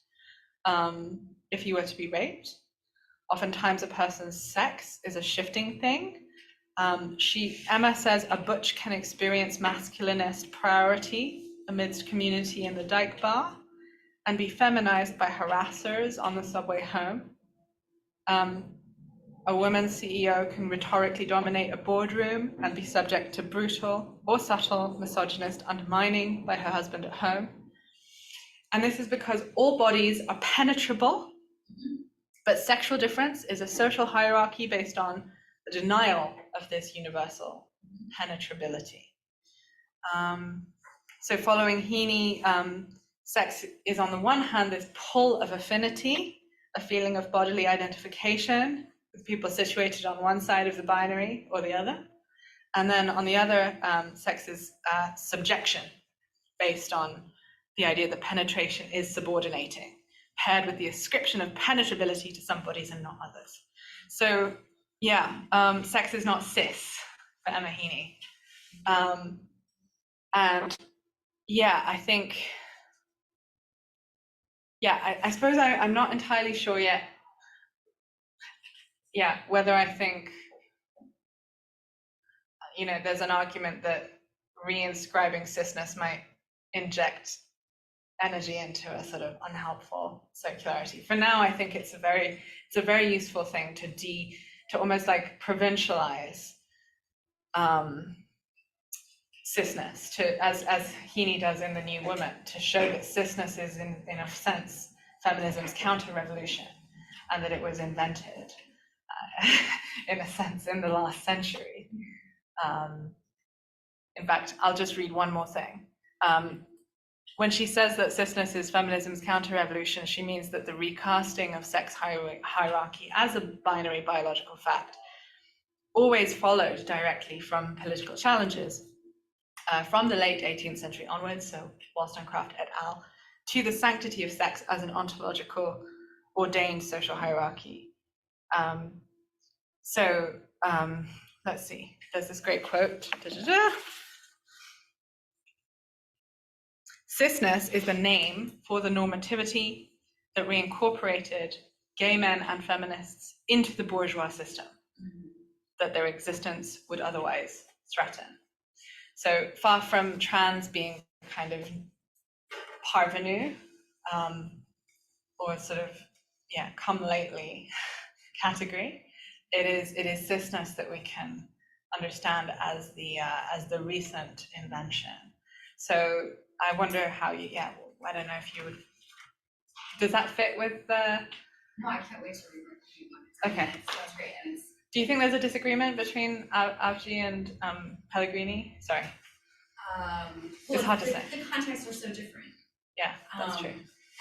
if he were to be raped. Oftentimes a person's sex is a shifting thing. Emma says a butch can experience masculinist priority amidst community in the dyke bar and be feminized by harassers on the subway home. A woman CEO can rhetorically dominate a boardroom and be subject to brutal or subtle misogynist undermining by her husband at home. And this is because all bodies are penetrable, but sexual difference is a social hierarchy based on the denial of this universal penetrability. So following Heaney, sex is on the one hand this pull of affinity, a feeling of bodily identification with people situated on one side of the binary or the other. And then on the other, sex is subjection based on the idea that penetration is subordinating, paired with the ascription of penetrability to some bodies and not others. So yeah, sex is not cis for Emma Heaney. And yeah, I think, yeah, I suppose I'm not entirely sure yet, yeah, whether I think, you know, there's an argument that reinscribing cisness might inject energy into a sort of unhelpful circularity. For now, I think it's a very useful thing to almost like provincialize cisness, to as Heaney does in The New Woman, to show that cisness is in a sense feminism's counter-revolution, and that it was invented in a sense in the last century. In fact, I'll just read one more thing. When she says that cisness is feminism's counter-revolution, she means that the recasting of sex hierarchy as a binary biological fact always followed directly from political challenges from the late 18th century onwards, so Wollstonecraft et al., to the sanctity of sex as an ontological ordained social hierarchy. Let's see, there's this great quote. Cisness is the name for the normativity that reincorporated gay men and feminists into the bourgeois system that their existence would otherwise threaten. So far from trans being kind of parvenu or sort of, yeah, come lately category, it is cisness that we can understand as the recent invention. So I wonder how you, yeah, I don't know if you would, does that fit with the? No, I can't wait to read it. Okay. That's great. And do you think there's a disagreement between Avgi and Pellegrini? Sorry. Well, it's hard to say. The contexts are so different. Yeah, that's true.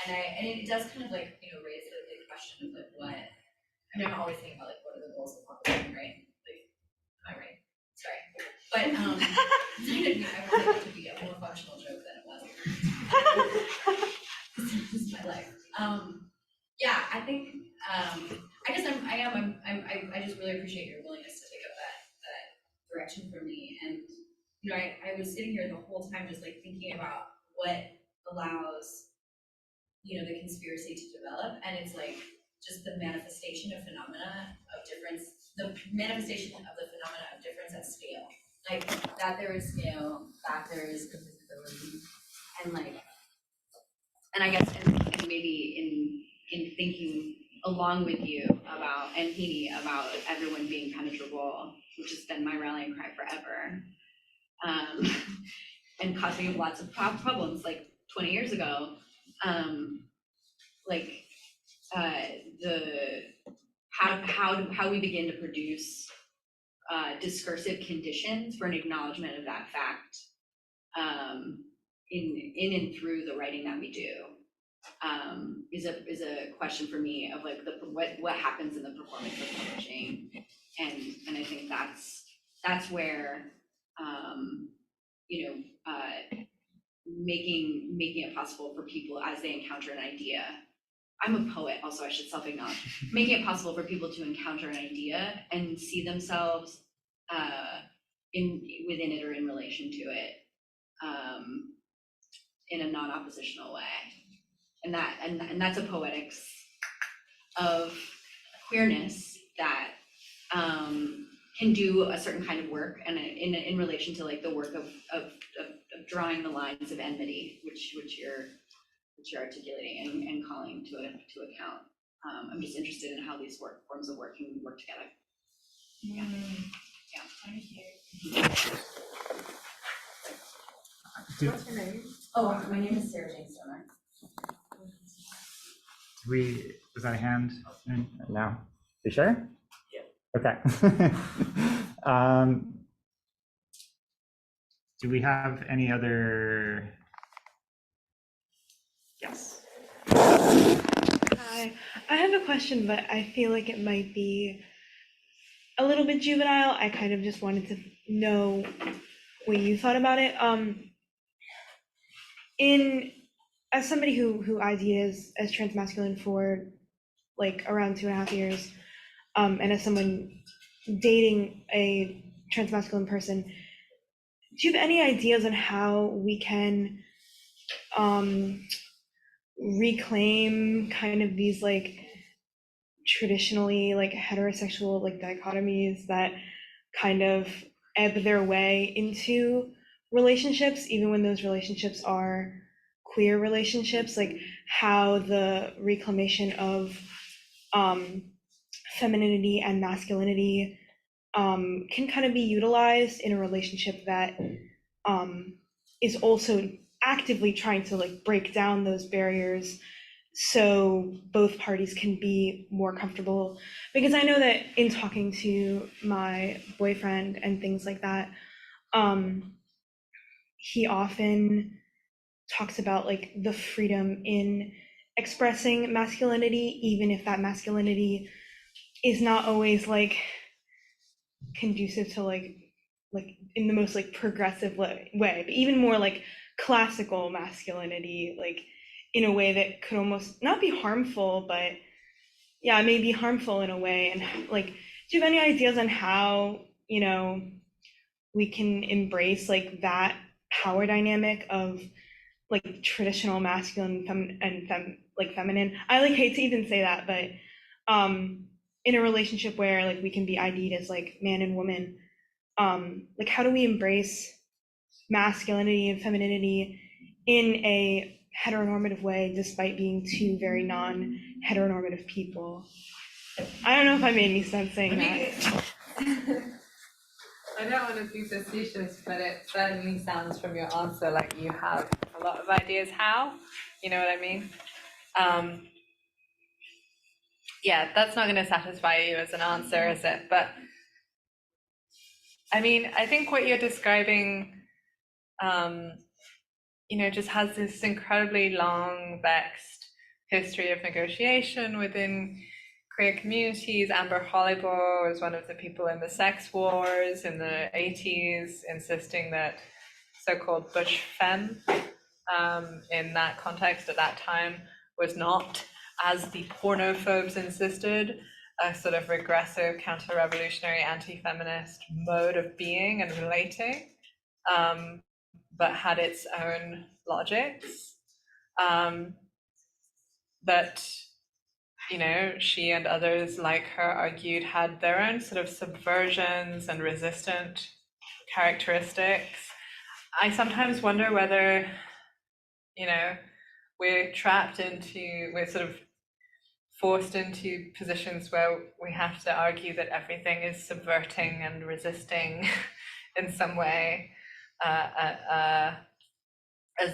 And it does kind of like, raise the question of like what, I mean, I'm always thinking about like what are the goals of populism, right? Like, am I right? Sorry. But I wanted it to be a more functional joke than it was. This is my life. Yeah, I think I guess I just really appreciate your willingness to take up that direction for me. And I was sitting here the whole time just like thinking about what allows the conspiracy to develop, and it's like just the manifestation of phenomena of difference, the manifestation of the phenomena of difference at scale, like that there is scale, that there is divisibility, and I guess and maybe in thinking along with you about and Heaney about everyone being penetrable, which has been my rallying cry forever, and causing lots of problems. Like 20 years ago, how we begin to produce discursive conditions for an acknowledgement of that fact in and through the writing that we do is a question for me of like what happens in the performance of publishing, and I think that's where making it possible for people as they encounter an idea. I'm a poet, also I should self-acknowledge. Making it possible for people to encounter an idea and see themselves within it or in relation to it in a non-oppositional way. And that's a poetics of queerness that can do a certain kind of work, and in relation to like the work of drawing the lines of enmity, which you're articulating and calling to account. I'm just interested in how these forms of work can work together. Yeah. Thank you. What's your name? Oh, my name is Sarah Jane Stoner. Was that a hand? No. You sure? Yeah. Okay. Do we have any other? Yes. Hi, I have a question, but I feel like it might be a little bit juvenile. I kind of just wanted to know what you thought about it. As somebody who IDs as transmasculine for like around 2.5 years, and as someone dating a transmasculine person, do you have any ideas on how we can reclaim kind of these like traditionally like heterosexual like dichotomies that kind of ebb their way into relationships, even when those relationships are queer relationships, like how the reclamation of femininity and masculinity can kind of be utilized in a relationship that is also actively trying to like break down those barriers so both parties can be more comfortable. Because I know that in talking to my boyfriend and things like that, he often talks about like the freedom in expressing masculinity, even if that masculinity is not always like conducive to like in the most like progressive way, but even more like classical masculinity, like in a way that could almost not be harmful, but yeah, it may be harmful in a way. And like, do you have any ideas on how, we can embrace like that power dynamic of like traditional masculine like feminine? I like hate to even say that, but in a relationship where like we can be ID'd as like man and woman, like how do we embrace masculinity and femininity in a heteronormative way despite being two very non-heteronormative people? I don't know if I made any sense saying that. I don't want to be facetious, but it certainly sounds from your answer like you have a lot of ideas how, you know what I mean? Yeah, that's not going to satisfy you as an answer, is it? But I mean, I think what you're describing, just has this incredibly long, vexed history of negotiation within queer communities. Amber Hollybaugh was one of the people in the sex wars in the 80s, insisting that so-called bush femme, in that context at that time, was not, as the pornophobes insisted, a sort of regressive, counter-revolutionary, anti-feminist mode of being and relating, but had its own logics, that she and others like her argued had their own sort of subversions and resistant characteristics. I sometimes wonder whether, we're sort of forced into positions where we have to argue that everything is subverting and resisting in some way, as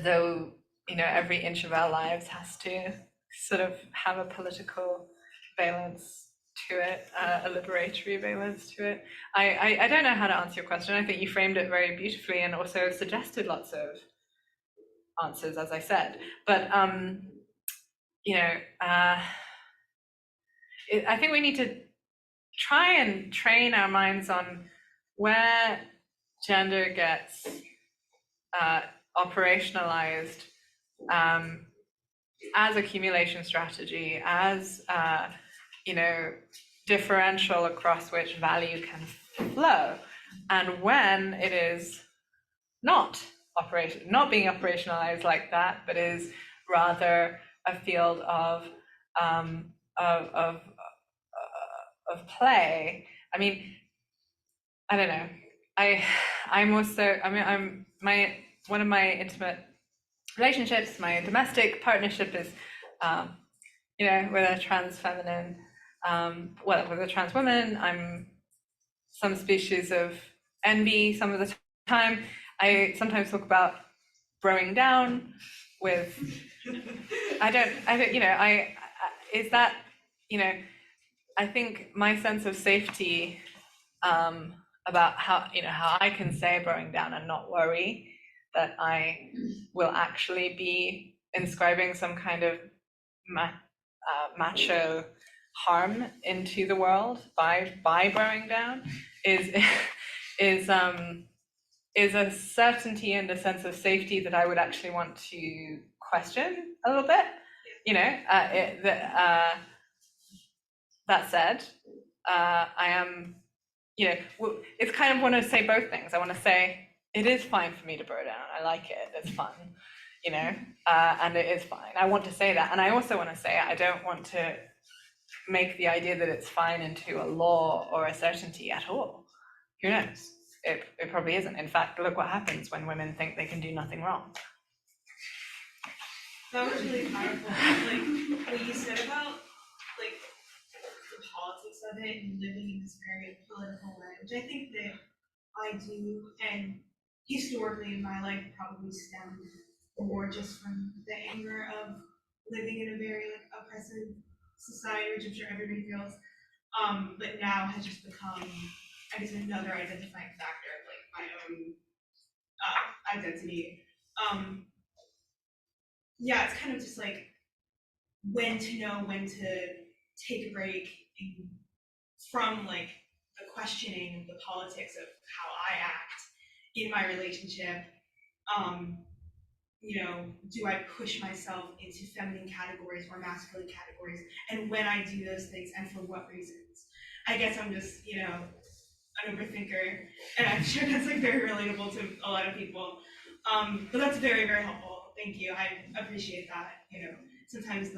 though, every inch of our lives has to sort of have a political valence to it, a liberatory valence to it. I don't know how to answer your question. I think you framed it very beautifully and also suggested lots of answers, as I said. But, I think we need to try and train our minds on where gender gets operationalized as accumulation strategy, as differential across which value can flow, and when it is not being operationalized like that, but is rather a field of play. I mean, I don't know. One of my intimate relationships, my domestic partnership is, with a trans feminine, with a trans woman. I'm some species of envy some of the time. I sometimes talk about throwing down with, I think my sense of safety about how I can say throwing down and not worry that I will actually be inscribing some kind of macho harm into the world by throwing down is a certainty and a sense of safety that I would actually want to question a little bit. That said, I am, it's kind of want to say both things. I want to say it is fine for me to throw down. I like it. It's fun, and it is fine. I want to say that, and I also want to say I don't want to make the idea that it's fine into a law or a certainty at all. Who knows? It probably isn't. In fact, look what happens when women think they can do nothing wrong. That was really powerful. What you said about the politics of it and living in this very political way, which I think that I do, and historically in my life probably stemmed more just from the anger of living in a very oppressive society, which I'm sure everybody feels. But now has just become, I guess, another identifying factor of my own identity. Yeah, it's kind of just when to know when to take a break from the questioning the politics of how I act in my relationship. Do I push myself into feminine categories or masculine categories? And when I do those things, and for what reasons? I guess I'm just, an overthinker, and I'm sure that's very relatable to a lot of people. But that's very, very helpful. Thank you. I appreciate that. Sometimes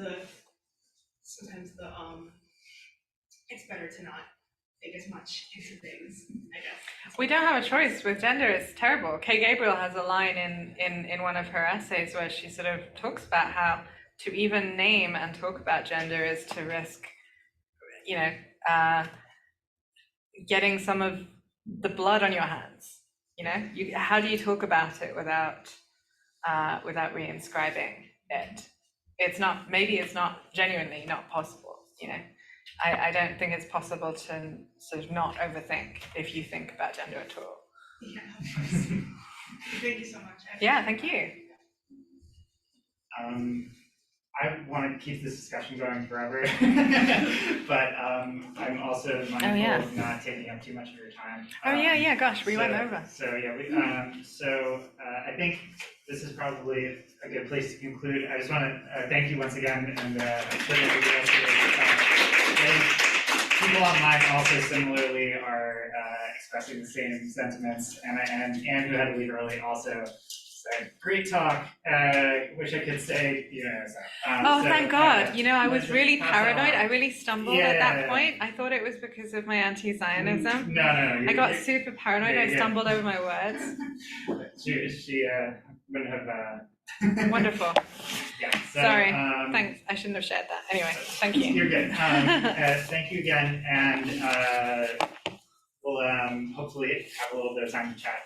it's better to not think as much into things, I guess. We don't have a choice with gender. It's terrible. Kay Gabriel has a line in one of her essays where she sort of talks about how to even name and talk about gender is to risk, getting some of the blood on your hands. How do you talk about it without reinscribing it? It's not genuinely not possible. I don't think it's possible to sort of not overthink if you think about gender at all. Yeah, of course. Thank you so much. Yeah, thank you. I want to keep this discussion going forever, but I'm also mindful of not taking up too much of your time. Gosh, we went over. So I think this is probably a good place to conclude. I just want to thank you once again, and I'm sure everybody else people online also similarly are expressing the same sentiments, and who had to leave early also said, great talk, wish I could say, thank God. I was really paranoid. I really stumbled at that point. I thought it was because of my anti-Zionism. No. I got super paranoid. I stumbled over my words. She wouldn't have... Wonderful. Yeah, sorry. Thanks. I shouldn't have shared that. Anyway, thank you. You're good. Thank you again, and we'll hopefully have a little bit of time to chat